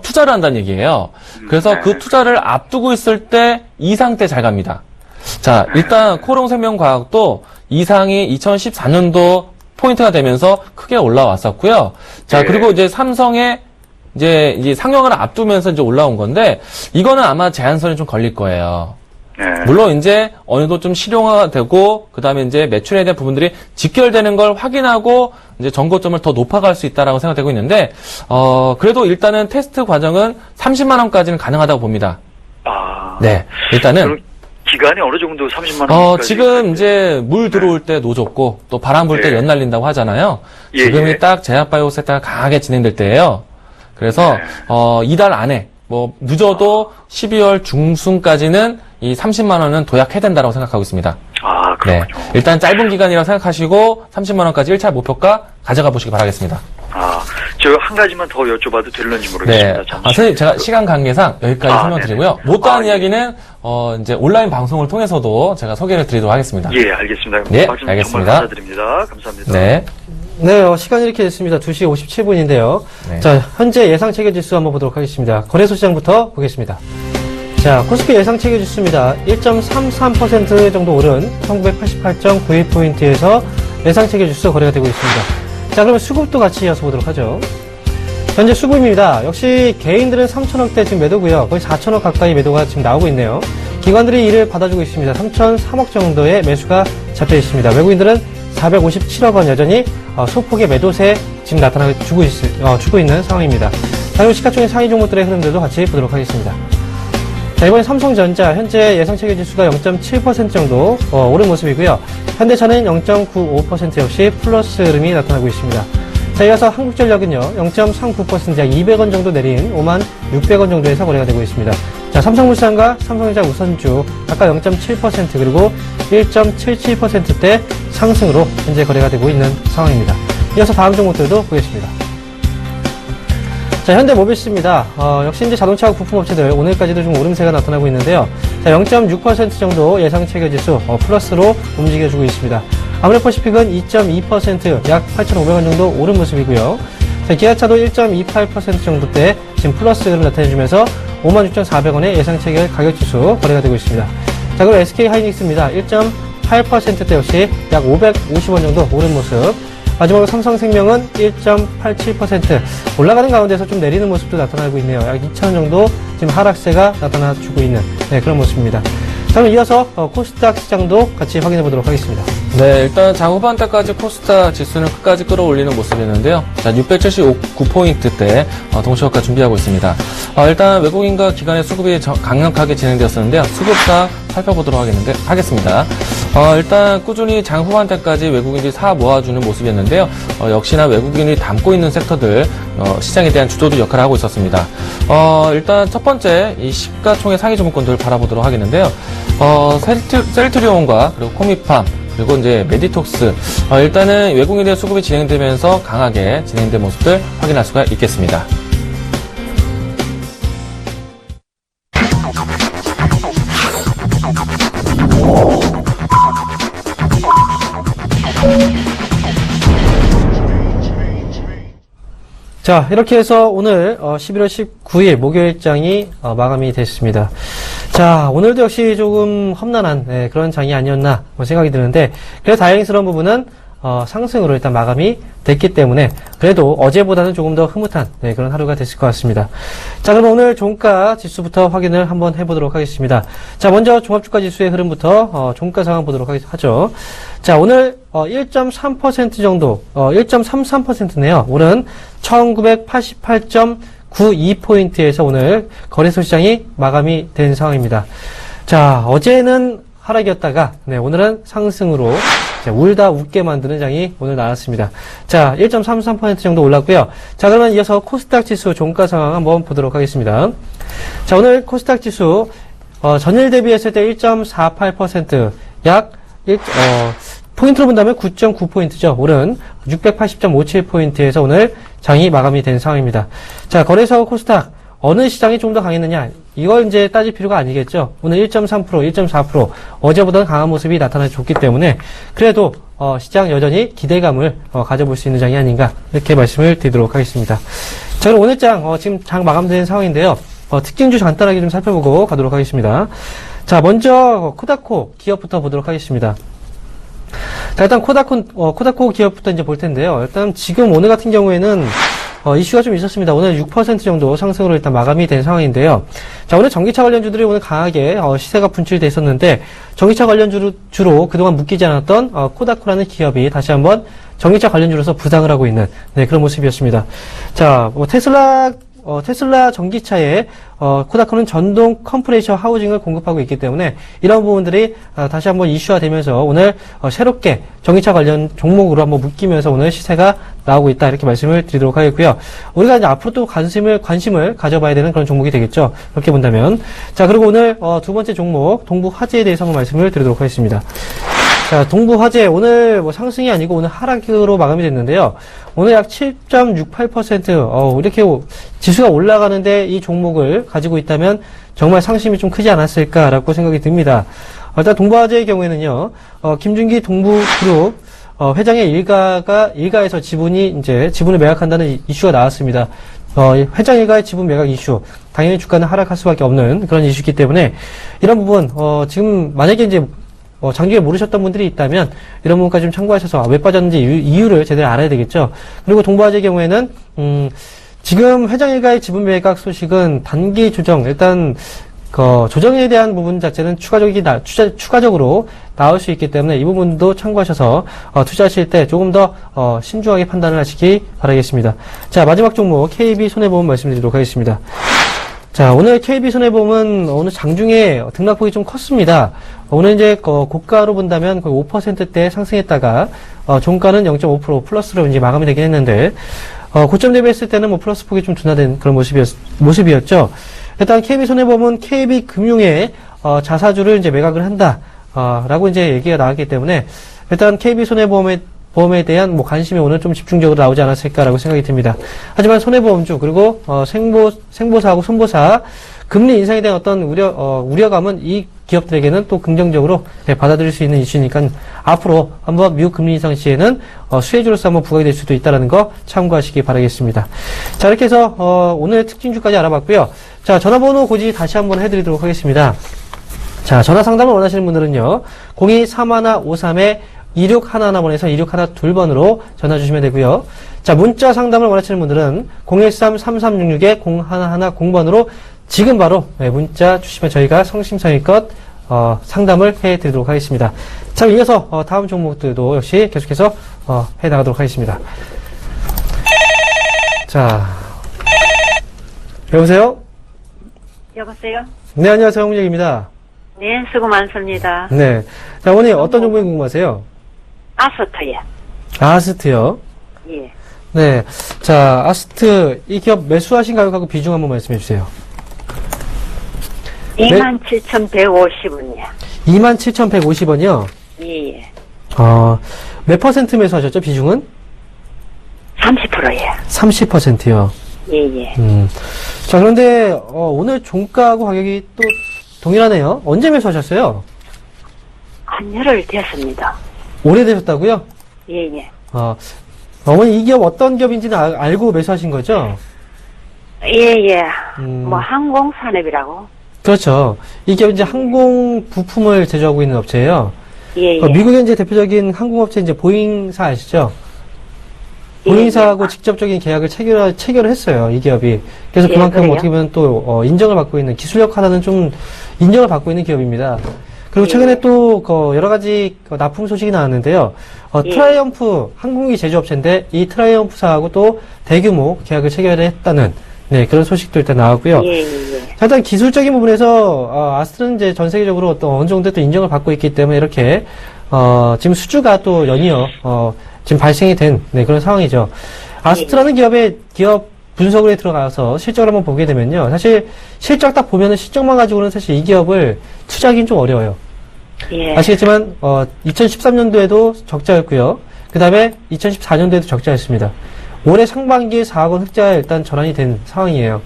투자를 한다는 얘기예요. 그래서 그 투자를 앞두고 있을 때 2상 때 잘 갑니다. 자, 일단 코오롱 생명과학도 2상이 2014년도 포인트가 되면서 크게 올라왔었고요. 자, 그리고 이제 삼성의 이제 상용화를 앞두면서 이제 올라온 건데, 이거는 아마 제한선이 좀 걸릴 거예요. 네. 물론 이제 어느 정도 좀 실용화가 되고, 그 다음에 이제 매출에 대한 부분들이 직결되는 걸 확인하고, 이제 전고점을 더 높아갈 수 있다라고 생각되고 있는데, 그래도 일단은 테스트 과정은 30만원까지는 가능하다고 봅니다. 네. 일단은. 그럼 기간이 어느 정도 30만 원? 지금 이제 물 들어올 때 노졌고, 또 바람 불 때 예. 연 날린다고 하잖아요. 예, 지금이 예. 딱 제약바이오 세트가 강하게 진행될 때예요. 그래서 이달 안에 뭐 늦어도 12월 중순까지는 이 30만 원은 도약해야 된다고 생각하고 있습니다. 아, 네. 그렇군요. 일단 짧은 기간이라고 생각하시고 30만 원까지 1차 목표가 가져가 보시기 바라겠습니다. 저 한 가지만 더 여쭤봐도 될런지 네. 모르겠습니다. 잠시. 선생님, 제가 시간 관계상 여기까지 설명드리고요. 네네. 못다한 예. 이야기는 이제 온라인 방송을 통해서도 제가 소개를 드리도록 하겠습니다. 예, 알겠습니다. 네, 말씀 알겠습니다. 정말 감사드립니다. 감사합니다. 네. 네, 시간이 이렇게 됐습니다. 2시 57분인데요. 네. 자, 현재 예상 체결 지수 한번 보도록 하겠습니다. 거래소 시장부터 보겠습니다. 자, 코스피 예상 체결 지수입니다. 1.33% 정도 오른 1988.91포인트에서 예상 체결 지수 거래가 되고 있습니다. 자, 그러면 수급도 같이 이어서 보도록 하죠. 현재 수급입니다. 역시 개인들은 3천억대 지금 매도고요. 거의 4천억 가까이 매도가 지금 나오고 있네요. 기관들이 이를 받아주고 있습니다. 3,003억 정도의 매수가 잡혀 있습니다. 외국인들은 457억 원 여전히 소폭의 매도세 지금 주고 있는 상황입니다. 다른 시가총액 상위 종목들의 흐름들도 같이 보도록 하겠습니다. 자, 이번에 삼성전자 현재 예상 체결 지수가 0.7% 정도 오른 모습이고요. 현대차는 0.95% 역시 플러스 흐름이 나타나고 있습니다. 자, 이어서 한국전력은요, 0.39% 약 200원 정도 내린 56,600원 정도에서 거래가 되고 있습니다. 자, 삼성물산과 삼성전자 우선주 각각 0.7% 그리고 1.77%대 상승으로 현재 거래가 되고 있는 상황입니다. 이어서 다음 종목들도 보겠습니다. 자, 현대모비스입니다. 역시 이제 자동차 부품업체들 오늘까지도 좀 오름세가 나타나고 있는데요. 자, 0.6% 정도 예상 체결 지수 플러스로 움직여주고 있습니다. 아모레퍼시픽은 2.2% 약 8,500원 정도 오른 모습이고요. 자, 기아차도 1.28% 정도대 지금 플러스를 나타내주면서 56,400원의 예상 체결 가격 지수 거래가 되고 있습니다. 자, 그리고 SK하이닉스입니다. 1.8%대 역시 약 550원 정도 오른 모습. 마지막으로 삼성생명은 1.87% 올라가는 가운데서 좀 내리는 모습도 나타나고 있네요. 약 2,000원 정도 지금 하락세가 나타나주고 있는 그런 모습입니다. 자, 그럼 이어서 코스닥 시장도 같이 확인해 보도록 하겠습니다. 네, 일단 장 후반대까지 코스닥 지수는 끝까지 끌어올리는 모습이었는데요. 자, 679포인트대 동시효과 준비하고 있습니다. 일단 외국인과 기관의 수급이 강력하게 진행되었었는데요. 수급사 살펴보도록 하겠습니다. 일단 꾸준히 장 후반대까지 외국인들이 사 모아주는 모습이었는데요. 역시나 외국인이 담고 있는 섹터들 시장에 대한 주도적 역할을 하고 있었습니다. 일단 첫 번째 이 시가총액 상위 종목군들을 바라보도록 하겠는데요. 셀트리온과 그리고 코미팜 그리고 이제 메디톡스 일단은 외국인의 수급이 진행되면서 강하게 진행된 모습들 확인할 수가 있겠습니다. 자, 이렇게 해서 오늘 11월 19일 목요일장이 마감이 됐습니다. 자, 오늘도 역시 조금 험난한 그런 장이 아니었나 생각이 드는데, 그래도 다행스러운 부분은 상승으로 일단 마감이 됐기 때문에 그래도 어제보다는 조금 더 흐뭇한 그런 하루가 됐을 것 같습니다. 자, 그럼 오늘 종가 지수부터 확인을 한번 해보도록 하겠습니다. 자, 먼저 종합주가 지수의 흐름부터 종가 상황 보도록 하죠. 자, 오늘 1.3% 정도, 1.33%네요. 오른 1988.92포인트에서 오늘 거래소 시장이 마감이 된 상황입니다. 자, 어제는 하락이었다가 오늘은 상승으로 울다 웃게 만드는 장이 오늘 나왔습니다. 자, 1.33% 정도 올랐고요. 자, 그러면 이어서 코스닥 지수 종가 상황 한번 보도록 하겠습니다. 자, 오늘 코스닥 지수 전일 대비했을 때 1.48% 약 포인트로 본다면 9.9포인트죠. 오른 680.57포인트에서 오늘 장이 마감이 된 상황입니다. 자, 거래소 코스닥 어느 시장이 좀 더 강했느냐? 이걸 이제 따질 필요가 아니겠죠. 오늘 1.3%, 1.4% 어제보다는 강한 모습이 나타나줬기 때문에 그래도 시장 여전히 기대감을 가져볼 수 있는 장이 아닌가 이렇게 말씀을 드리도록 하겠습니다. 자, 그럼 오늘 지금 장 마감된 상황인데요. 특징주 간단하게 좀 살펴보고 가도록 하겠습니다. 자, 먼저 코다코 기업부터 보도록 하겠습니다. 자, 일단 코다코 기업부터 이제 볼 텐데요. 일단 지금 오늘 같은 경우에는 이슈가 좀 있었습니다. 오늘 6% 정도 상승으로 일단 마감이 된 상황인데요. 자, 오늘 전기차 관련주들이 오늘 강하게 시세가 분출돼 있었는데 전기차 관련주로 그동안 묶이지 않았던 코다코라는 기업이 다시 한번 전기차 관련주로서 부상을 하고 있는 그런 모습이었습니다. 자, 테슬라 전기차에 코다코는 전동 컴프레셔 하우징을 공급하고 있기 때문에 이런 부분들이 다시 한번 이슈화 되면서 오늘 새롭게 전기차 관련 종목으로 한번 묶이면서 오늘 시세가 나오고 있다 이렇게 말씀을 드리도록 하겠고요. 우리가 이제 앞으로 또 관심을 가져봐야 되는 그런 종목이 되겠죠. 그렇게 본다면. 자, 그리고 오늘 두 번째 종목 동부화재에 대해서 한번 말씀을 드리도록 하겠습니다. 자, 동부화재 오늘 상승이 아니고 오늘 하락으로 마감이 됐는데요. 오늘 약 7.68% 이렇게 지수가 올라가는데 이 종목을 가지고 있다면 정말 상심이 좀 크지 않았을까라고 생각이 듭니다. 일단 동부화재의 경우에는요. 김준기 동부그룹 회장의 일가에서 지분을 매각한다는 이슈가 나왔습니다. 회장 일가의 지분 매각 이슈, 당연히 주가는 하락할 수밖에 없는 그런 이슈이기 때문에 이런 부분 지금 만약에 이제 장기에 모르셨던 분들이 있다면 이런 부분까지 좀 참고하셔서 왜 빠졌는지 이유를 제대로 알아야 되겠죠. 그리고 동부화재 경우에는 지금 회장 일가의 지분 매각 소식은 단기 조정, 일단 조정에 대한 부분 자체는 추가적으로 나올 수 있기 때문에 이 부분도 참고하셔서 투자하실 때 조금 더 신중하게 판단을 하시기 바라겠습니다. 자, 마지막 종목 KB손해보험 말씀드리도록 하겠습니다. 자, 오늘 KB손해보험은 오늘 장중에 등락폭이 좀 컸습니다. 오늘 이제 고가로 본다면 거의 5%대 상승했다가 종가는 0.5% 플러스로 이제 마감이 되긴 했는데 고점 대비했을 때는 플러스 폭이 좀 둔화된 그런 모습이었죠. 일단 KB손해보험은 KB금융의 자사주를 이제 매각을 한다 라고 이제 얘기가 나왔기 때문에 일단 KB손해보험에 대한 관심이 오늘 좀 집중적으로 나오지 않았을까라고 생각이 듭니다. 하지만 손해보험주 그리고 생보사하고 손보사 금리 인상에 대한 어떤 우려감은 이 기업들에게는 또 긍정적으로 받아들일 수 있는 이슈니까 앞으로 한번 미국 금리 인상 시에는 수혜주로서 한번 부각이 될 수도 있다는 거 참고하시기 바라겠습니다. 자, 이렇게 해서 오늘 특징주까지 알아봤고요. 자, 전화번호 고지 다시 한번 해드리도록 하겠습니다. 자, 전화 상담을 원하시는 분들은요. 023153-2611번에서 2612번으로 전화 주시면 되고요. 자, 문자 상담을 원하시는 분들은 013-3366-0110번으로 지금 바로 문자 주시면 저희가 성심성의껏 상담을 해드리도록 하겠습니다. 자, 이어서 다음 종목들도 역시 계속해서 해나가도록 하겠습니다. 자, 여보세요? 여보세요? 네, 안녕하세요. 홍문혁입니다. 네, 수고 많습니다. 네. 자, 오늘 어떤 종목이 궁금하세요? 아스트요. 아스트요? 예. 네. 자, 아스트, 이 기업 매수하신 가격하고 비중 한번 말씀해 주세요. 27,150원이요. 27,150원이요? 예. 몇 퍼센트 매수하셨죠, 비중은? 30%예요. 30%요. 예, 예. 자, 그런데, 오늘 종가하고 가격이 또 동일하네요. 언제 매수하셨어요? 한 열흘 됐습니다. 오래되셨다고요? 예, 예. 어머니 이 기업 어떤 기업인지는 알고 매수하신 거죠? 예, 예. 뭐, 항공산업이라고? 그렇죠. 이 기업 이제 항공 부품을 제조하고 있는 업체예요. 예, 예. 미국의 이제 대표적인 항공업체 이제 보잉사 아시죠? 예, 보잉사하고 예. 직접적인 계약을 체결을 했어요, 이 기업이. 그래서 예, 그만큼 그래요? 어떻게 보면 또, 인정을 받고 있는, 기술력 하나는 좀 인정을 받고 있는 기업입니다. 그리고 예. 최근에 또, 여러 가지 납품 소식이 나왔는데요. 예. 트라이엄프 항공기 제조업체인데, 이 트라이엄프사하고 또 대규모 계약을 체결했다는, 네, 그런 소식도 일단 나왔고요. 예, 예. 자, 일단 기술적인 부분에서, 아스트는 이제 전 세계적으로 또 어느 정도 또 인정을 받고 있기 때문에 이렇게, 지금 수주가 또 연이어, 지금 발생이 된, 네, 그런 상황이죠. 아스트라는 기업 분석에 들어가서 실적을 한번 보게 되면요. 사실 실적 딱 보면은 실적만 가지고는 사실 이 기업을 투자하기는 좀 어려워요. 예. 아시겠지만, 2013년도에도 적자였고요. 그 다음에 2014년도에도 적자였습니다. 올해 상반기에 4억 원 흑자에 일단 전환이 된 상황이에요.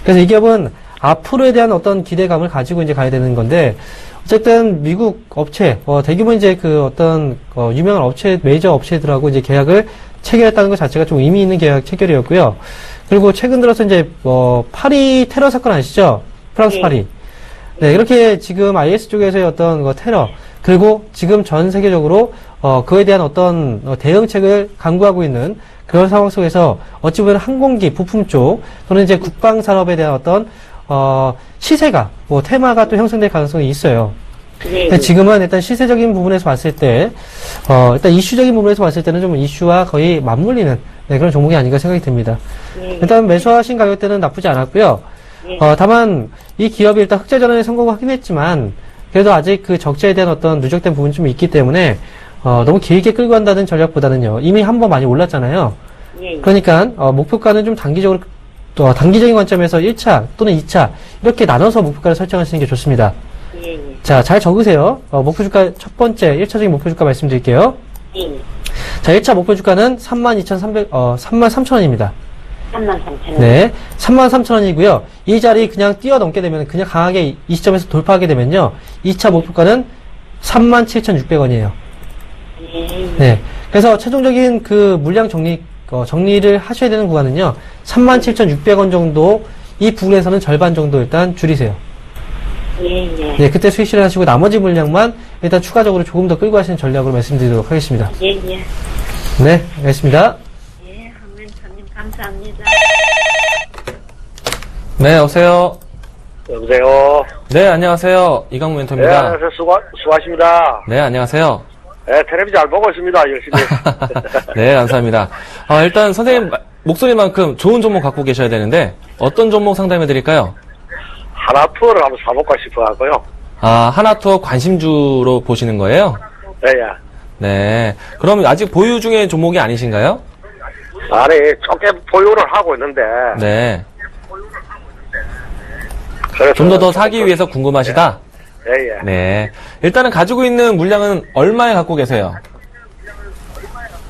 그래서 이 기업은 앞으로에 대한 어떤 기대감을 가지고 이제 가야 되는 건데, 어쨌든 미국 업체, 대규모 이제 유명한 업체, 메이저 업체들하고 이제 계약을 체결했다는 것 자체가 좀 의미 있는 계약 체결이었고요. 그리고 최근 들어서 이제, 파리 테러 사건 아시죠? 프랑스 네. 파리. 네, 이렇게 지금 IS 쪽에서의 어떤 테러, 그리고 지금 전 세계적으로, 그에 대한 어떤 대응책을 강구하고 있는 그런 상황 속에서 어찌 보면 항공기 부품 쪽, 또는 이제 국방 산업에 대한 어떤, 시세가, 테마가 또 형성될 가능성이 있어요. 예, 근데 지금은 일단 시세적인 부분에서 봤을 때, 일단 이슈적인 부분에서 봤을 때는 좀 이슈와 거의 맞물리는, 네, 그런 종목이 아닌가 생각이 듭니다. 예. 일단 매수하신 가격대는 나쁘지 않았고요. 예. 다만, 이 기업이 일단 흑자 전환에 성공하긴 했지만, 그래도 아직 그 적자에 대한 어떤 누적된 부분이 좀 있기 때문에, 너무 길게 끌고 간다는 전략보다는요, 이미 한번 많이 올랐잖아요. 예. 그러니까, 목표가는 좀 단기적으로, 또 단기적인 관점에서 1차 또는 2차, 이렇게 나눠서 목표가를 설정하시는 게 좋습니다. 예, 예. 자, 잘 적으세요. 목표 주가 첫 번째 1차적인 목표 주가 말씀드릴게요. 예. 자, 1차 목표 주가는 33,000원입니다. 33,000원. 네. 33,000원이고요. 이 자리 그냥 뛰어넘게 되면, 그냥 강하게 이 시점에서 돌파하게 되면요. 2차 목표가는 37,600원이에요. 예. 네. 그래서 최종적인 그 물량 정리를 하셔야 되는 구간은요. 37,600원 정도, 이 부분에서는 절반 정도 일단 줄이세요. 예, 예. 네, 그때 수익 실현하시고 나머지 물량만 일단 추가적으로 조금 더 끌고 가시는 전략으로 말씀드리도록 하겠습니다. 예, 예. 네, 알겠습니다. 예, 황멘사님 감사합니다. 네, 오세요. 여보세요? 네, 안녕하세요. 이강무 네, 멘토입니다. 안녕하세요. 수고하십니다. 네, 안녕하세요. 네, 텔레비 잘 보고 있습니다. 열심히. 네, 감사합니다. 일단 선생님 목소리만큼 좋은 종목 갖고 계셔야 되는데 어떤 종목 상담해 드릴까요? 하나 투어를 한번 사볼까 싶어 하고요. 하나투어 관심주로 보시는 거예요? 예, 예. 네. 그럼 아직 보유 중의 종목이 아니신가요? 아니, 조금 보유를 하고 있는데. 네. 그래서 좀 더 사기 위해서 궁금하시다? 예, 예. 네. 일단은 가지고 있는 물량은 얼마에 갖고 계세요?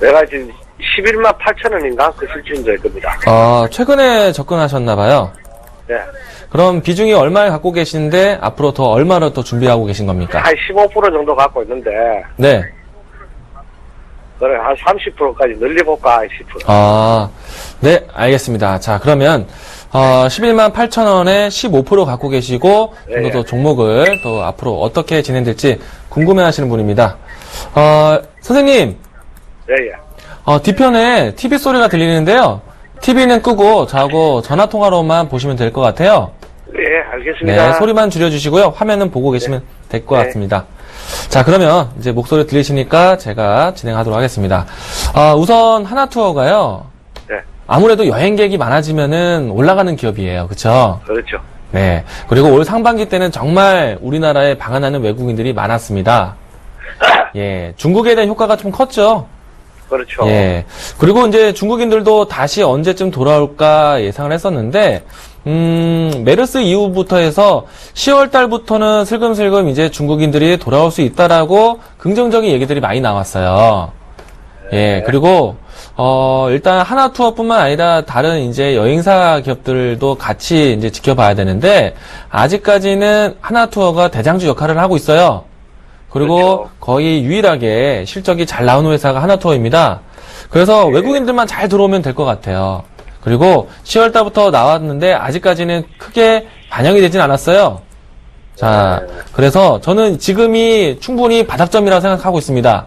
내가 지금 11만 8천 원인가? 그 수준이 될 겁니다. 최근에 접근하셨나봐요. 예. 그럼 비중이 얼마에 갖고 계신데 앞으로 더 얼마를 더 준비하고 계신 겁니까? 한 15% 정도 갖고 있는데, 네. 그래, 한 30%까지 늘려볼까 싶어요. 네, 알겠습니다. 자, 그러면, 11만 8천 원에 15% 갖고 계시고, 좀 더 예, 예. 종목을 또 앞으로 어떻게 진행될지 궁금해 하시는 분입니다. 선생님, 예, 예. 뒤편에 TV 소리가 들리는데요. TV는 끄고 저하고 전화통화로만 보시면 될 것 같아요. 예, 알겠습니다. 네, 소리만 줄여주시고요. 화면은 보고 계시면 될 것 네. 같습니다. 자, 그러면 이제 목소리 들리시니까 제가 진행하도록 하겠습니다. 우선 하나투어가요. 네. 아무래도 여행객이 많아지면은 올라가는 기업이에요. 그쵸? 그렇죠. 네. 그리고 올 상반기 때는 정말 우리나라에 방한하는 외국인들이 많았습니다. 예. 중국에 대한 효과가 좀 컸죠? 그렇죠. 예. 그리고 이제 중국인들도 다시 언제쯤 돌아올까 예상을 했었는데, 메르스 이후부터 해서 10월 달부터는 슬금슬금 이제 중국인들이 돌아올 수 있다라고 긍정적인 얘기들이 많이 나왔어요. 예. 그리고, 일단 하나 투어뿐만 아니라 다른 이제 여행사 기업들도 같이 이제 지켜봐야 되는데, 아직까지는 하나 투어가 대장주 역할을 하고 있어요. 그리고 그렇죠. 거의 유일하게 실적이 잘 나오는 회사가 하나투어입니다. 그래서 외국인들만 잘 들어오면 될 것 같아요. 그리고 10월 달부터 나왔는데 아직까지는 크게 반영이 되진 않았어요. 자, 그래서 저는 지금이 충분히 바닥점이라고 생각하고 있습니다.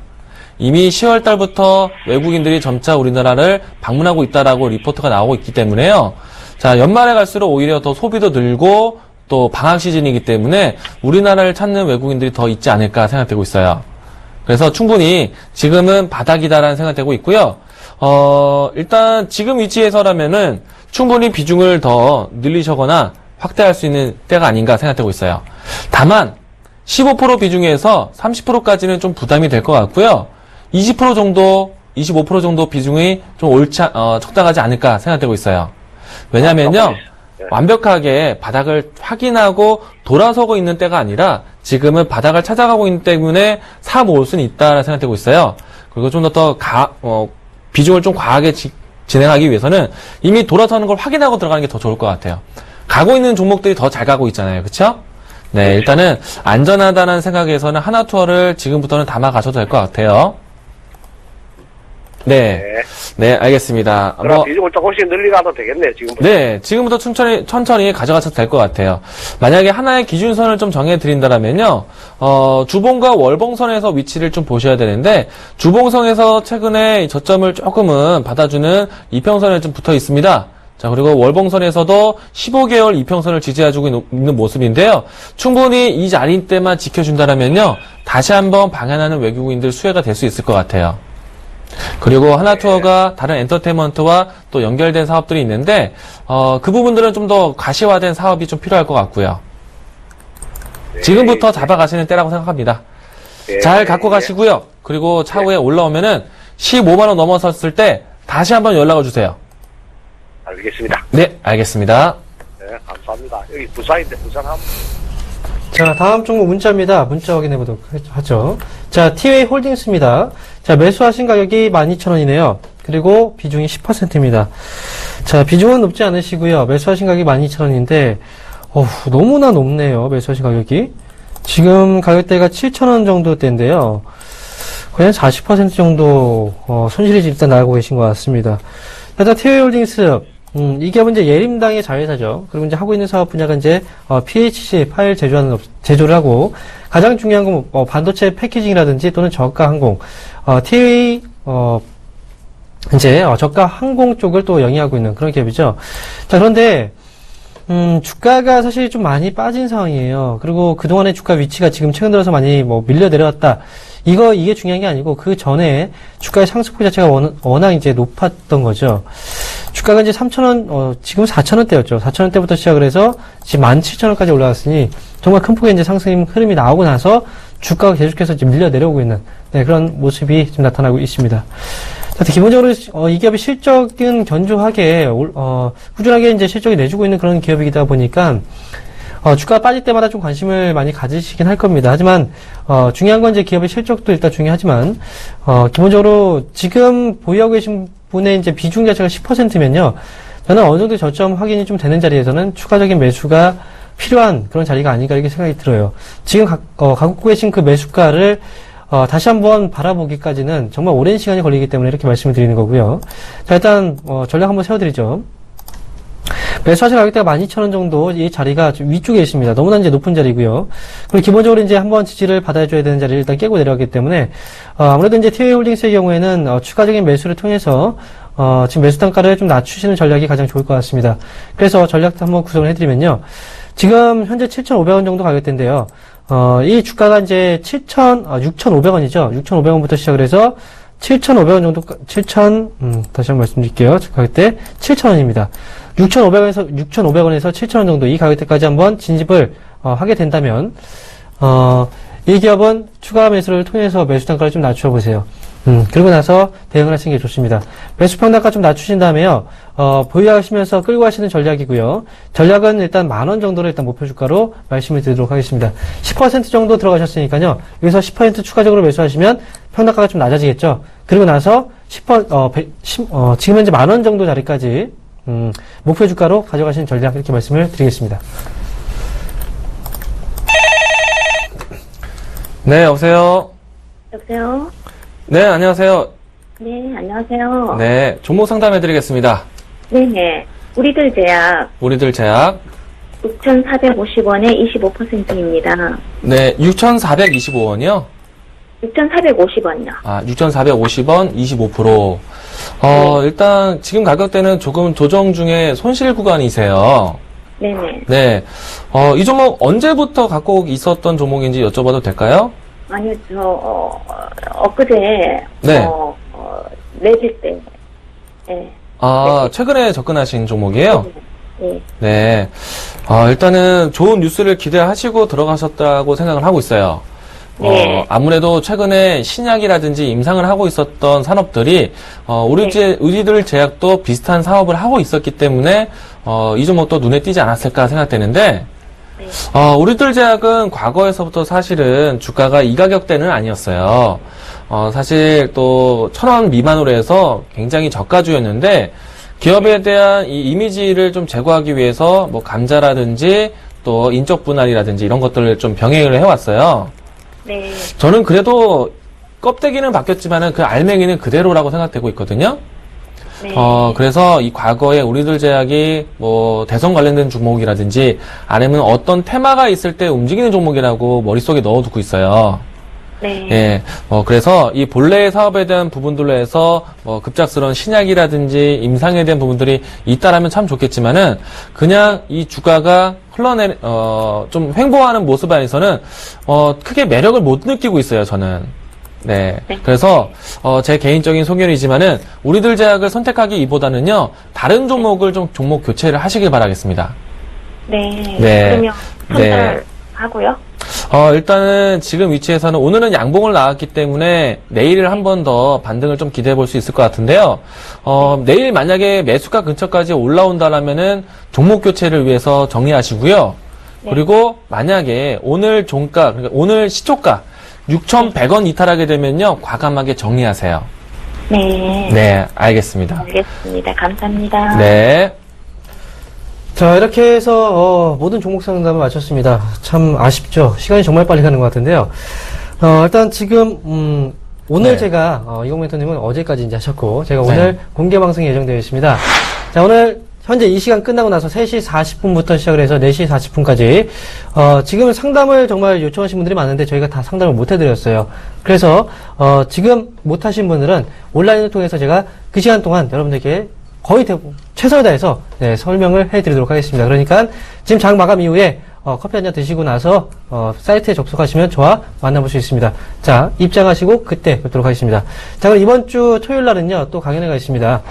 이미 10월 달부터 외국인들이 점차 우리나라를 방문하고 있다라고 리포트가 나오고 있기 때문에요. 자, 연말에 갈수록 오히려 더 소비도 늘고 또 방학 시즌이기 때문에 우리나라를 찾는 외국인들이 더 있지 않을까 생각되고 있어요. 그래서 충분히 지금은 바닥이다라는 생각되고 있고요. 일단 지금 위치에서라면은 충분히 비중을 더 늘리셔거나 확대할 수 있는 때가 아닌가 생각되고 있어요. 다만 15% 비중에서 30%까지는 좀 부담이 될 것 같고요. 20% 정도, 25% 정도 비중이 좀 적당하지 않을까 생각되고 있어요. 왜냐면요. 완벽하게 바닥을 확인하고 돌아서고 있는 때가 아니라 지금은 바닥을 찾아가고 있기 때문에 사 모을 수는 있다라는 생각되고 있어요. 그리고 좀 더 비중을 좀 과하게 진행하기 위해서는 이미 돌아서는 걸 확인하고 들어가는 게 더 좋을 것 같아요. 가고 있는 종목들이 더 잘 가고 있잖아요. 그쵸? 네, 일단은 안전하다는 생각에서는 하나투어를 지금부터는 담아 가셔도 될 것 같아요. 네. 네, 알겠습니다. 그럼 비중을 조금씩 늘려가도 되겠네, 지금부터. 네, 지금부터 천천히 가져가셔도 될 것 같아요. 만약에 하나의 기준선을 좀 정해드린다면요, 주봉과 월봉선에서 위치를 좀 보셔야 되는데, 주봉선에서 최근에 저점을 조금은 받아주는 이평선에 좀 붙어 있습니다. 자, 그리고 월봉선에서도 15개월 이평선을 지지해주고 있는 모습인데요. 충분히 이 자리 때만 지켜준다면요, 다시 한번 방한하는 외국인들 수혜가 될 수 있을 것 같아요. 그리고 하나투어가 다른 엔터테인먼트와 또 연결된 사업들이 있는데 그 부분들은 좀 더 가시화된 사업이 좀 필요할 것 같고요. 지금부터 잡아가시는 때라고 생각합니다. 잘 갖고 가시고요. 그리고 차후에 올라오면은 15만 원 넘어섰을 때 다시 한번 연락을 주세요. 알겠습니다. 네, 알겠습니다. 네, 감사합니다. 여기 부산인데 부산 한번. 자, 다음 종목 문자입니다. 문자 확인해 보도록 하죠. 자, 티웨이 홀딩스입니다. 자, 매수하신 가격이 12,000원이네요. 그리고 비중이 10%입니다. 자, 비중은 높지 않으시고요. 매수하신 가격이 12,000원인데, 너무나 높네요. 매수하신 가격이. 지금 가격대가 7,000원 정도대인데요. 거의 한 40% 정도, 손실이 일단 나고 계신 것 같습니다. 일단 티웨이 홀딩스, 이 기업은 이제 예림당의 자회사죠. 그리고 이제 하고 있는 사업 분야가 이제, PHC 파일 제조를 하고, 가장 중요한 건, 반도체 패키징이라든지 또는 저가 항공, 티웨이, 이제, 저가 항공 쪽을 또 영위하고 있는 그런 기업이죠. 자, 그런데, 주가가 사실 좀 많이 빠진 상황이에요. 그리고 그동안의 주가 위치가 지금 최근 들어서 많이 밀려 내려왔다. 이게 중요한 게 아니고, 그 전에 주가의 상승폭 자체가 워낙 이제 높았던 거죠. 주가가 이제 3,000원, 지금 4,000원대였죠. 4,000원대부터 시작을 해서 지금 17,000원까지 올라갔으니, 정말 큰 폭의 이제 상승 흐름이 나오고 나서 주가가 계속해서 이제 밀려 내려오고 있는, 네, 그런 모습이 좀 나타나고 있습니다. 기본적으로, 이 기업의 실적은 견조하게, 꾸준하게 이제 실적이 내주고 있는 그런 기업이다 보니까, 주가가 빠질 때마다 좀 관심을 많이 가지시긴 할 겁니다. 하지만, 중요한 건 이제 기업의 실적도 일단 중요하지만, 기본적으로 지금 보유하고 계신 분의 이제 비중 자체가 10%면요, 저는 어느 정도 저점 확인이 좀 되는 자리에서는 추가적인 매수가 필요한 그런 자리가 아닌가 이렇게 생각이 들어요. 지금 갖고 계신 그 매수가를 다시 한번 바라보기까지는 정말 오랜 시간이 걸리기 때문에 이렇게 말씀을 드리는 거고요. 자, 일단 전략 한번 세워드리죠. 매수하신 가격대가 12,000원 정도 이 자리가 좀 위쪽에 있습니다. 너무나 이제 높은 자리고요. 그리고 기본적으로 이제 한번 지지를 받아줘야 되는 자리를 일단 깨고 내려가기 때문에 아무래도 이제 티웨이 홀딩스의 경우에는 추가적인 매수를 통해서 지금 매수 단가를 좀 낮추시는 전략이 가장 좋을 것 같습니다. 그래서 전략도 한번 구성을 해드리면요. 지금 현재 7,500원 정도 가격대인데요. 이 주가가 이제 6,500원이죠. 6,500원부터 시작을 해서 7,500원 정도, 다시 한번 말씀드릴게요. 가격대 7,000원입니다. 6,500원에서 7,000원 정도 이 가격대까지 한번 진입을 하게 된다면, 이 기업은 추가 매수를 통해서 매수 단가를 좀 낮춰보세요. 그리고 나서 대응을 하시는 게 좋습니다. 매수 평단가 좀 낮추신 다음에요, 보유하시면서 끌고 가시는 전략이고요. 전략은 일단 10,000원 정도를 일단 목표 주가로 말씀을 드리도록 하겠습니다. 10% 정도 들어가셨으니까요. 여기서 10% 추가적으로 매수하시면 평단가가 좀 낮아지겠죠. 그리고 나서 지금 현재 10,000원 정도 자리까지, 목표 주가로 가져가시는 전략 이렇게 말씀을 드리겠습니다. 네, 여보세요? 여보세요? 네, 안녕하세요. 네, 안녕하세요. 네, 종목 상담해드리겠습니다. 네네. 우리들 제약 우리들 제약. 6,450원에 25%입니다. 네, 6,425원이요? 6,450원요. 아, 6,450원, 25%. 일단, 지금 가격대는 조금 조정 중에 손실 구간이세요. 네네. 네. 이 종목 언제부터 갖고 있었던 종목인지 여쭤봐도 될까요? 아니요, 엊그제, 네. 내질 때, 네. 최근에 접근하신 종목이에요? 네. 네. 일단은 좋은 뉴스를 기대하시고 들어가셨다고 생각을 하고 있어요. 네. 아무래도 최근에 신약이라든지 임상을 하고 있었던 산업들이, 우리들 제약도 비슷한 사업을 하고 있었기 때문에, 이 종목도 눈에 띄지 않았을까 생각되는데, 우리들 제약은 과거에서부터 사실은 주가가 이 가격대는 아니었어요. 사실 또 1,000원 미만으로 해서 굉장히 저가주였는데, 기업에 대한 이 이미지를 좀 제고하기 위해서 뭐 감자라든지 또 인적 분할이라든지 이런 것들을 좀 병행을 해왔어요. 네. 저는 그래도 껍데기는 바뀌었지만은 그 알맹이는 그대로라고 생각되고 있거든요. 네. 그래서 이 과거에 우리들 제약이 뭐 대선 관련된 종목이라든지 아니면 어떤 테마가 있을 때 움직이는 종목이라고 머릿속에 넣어두고 있어요. 네. 예, 그래서 이 본래의 사업에 대한 부분들로 해서 급작스러운 신약이라든지 임상에 대한 부분들이 있다라면 참 좋겠지만은 그냥 이 주가가 좀 횡보하는 모습 안에서는 크게 매력을 못 느끼고 있어요, 저는. 네. 그래서 제 개인적인 소견이지만은 우리들 제약을 선택하기보다는요 다른 종목을 좀 종목 교체를 하시길 바라겠습니다. 네. 네. 그러면 선별하고요. 일단은 지금 위치에서는 오늘은 양봉을 나왔기 때문에 내일을 한 번 더 반등을 좀 기대해 볼 수 있을 것 같은데요. 내일 만약에 매수가 근처까지 올라온다라면은 종목 교체를 위해서 정리하시고요. 네. 그리고 만약에 오늘 종가, 그러니까 오늘 시초가 6,100원 이탈하게 되면요. 과감하게 정리하세요. 네. 네, 알겠습니다. 알겠습니다. 감사합니다. 네. 자, 이렇게 해서 모든 종목 상담을 마쳤습니다. 참 아쉽죠. 시간이 정말 빨리 가는 것 같은데요. 일단 지금 오늘 네. 제가 이공 멘토님은 어제까지 이제 하셨고 제가 네. 오늘 공개 방송이 예정되어 있습니다. 자, 오늘 현재 이 시간 끝나고 나서 3시 40분부터 시작을 해서 4시 40분까지 지금 상담을 정말 요청하신 분들이 많은데 저희가 다 상담을 못 해드렸어요. 그래서 지금 못 하신 분들은 온라인을 통해서 제가 그 시간 동안 여러분들께 거의 대부분 최선을 다해서 설명을 해드리도록 하겠습니다. 그러니까 지금 장 마감 이후에 커피 한 잔 드시고 나서 사이트에 접속하시면 저와 만나볼 수 있습니다. 자, 입장하시고 그때 뵙도록 하겠습니다. 자, 그럼 이번 주 토요일 날은요 또 강연회가 있습니다.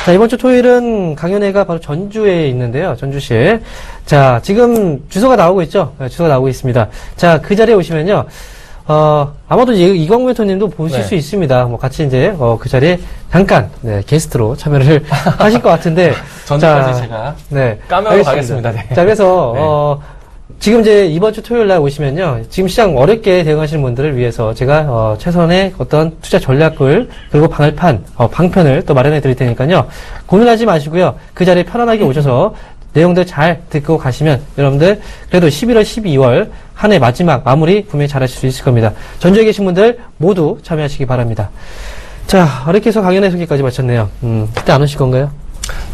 자, 이번 주 토요일은 강연회가 바로 전주에 있는데요. 전주시에. 자, 지금 주소가 나오고 있죠? 네, 주소가 나오고 있습니다. 자, 그 자리에 오시면요. 아마도 이광 멘토님도 보실 네. 수 있습니다. 뭐 같이 이제 그 자리에 잠깐 게스트로 참여를 하실 것 같은데. 전주까지 제가 까매러 알겠습니다. 가겠습니다. 네. 자, 그래서 지금 이제 이번 주 토요일 날 오시면요. 지금 시장 어렵게 대응하시는 분들을 위해서 제가 최선의 어떤 투자 전략을 그리고 방편을 또 마련해 드릴 테니까요. 고민하지 마시고요. 그 자리에 편안하게 오셔서 내용들 잘 듣고 가시면 여러분들 그래도 11월, 12월 한 해 마지막 마무리 분명히 잘 하실 수 있을 겁니다. 전주에 계신 분들 모두 참여하시기 바랍니다. 자, 이렇게 해서 강연회 소개까지 마쳤네요. 그때 안 오실 건가요?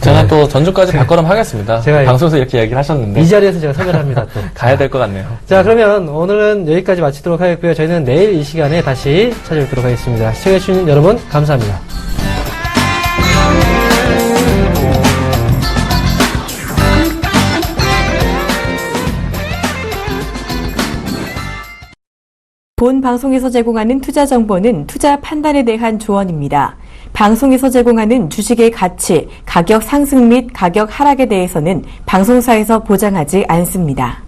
제가 또 전주까지 발걸음 하겠습니다. 제가 방송에서 이렇게 얘기를 하셨는데. 이 자리에서 제가 설명합니다. 또. 가야 될 것 같네요. 자, 그러면 오늘은 여기까지 마치도록 하겠고요. 저희는 내일 이 시간에 다시 찾아뵙도록 하겠습니다. 시청해주신 여러분 감사합니다. 본 방송에서 제공하는 투자 정보는 투자 판단에 대한 조언입니다. 방송에서 제공하는 주식의 가치, 가격 상승 및 가격 하락에 대해서는 방송사에서 보장하지 않습니다.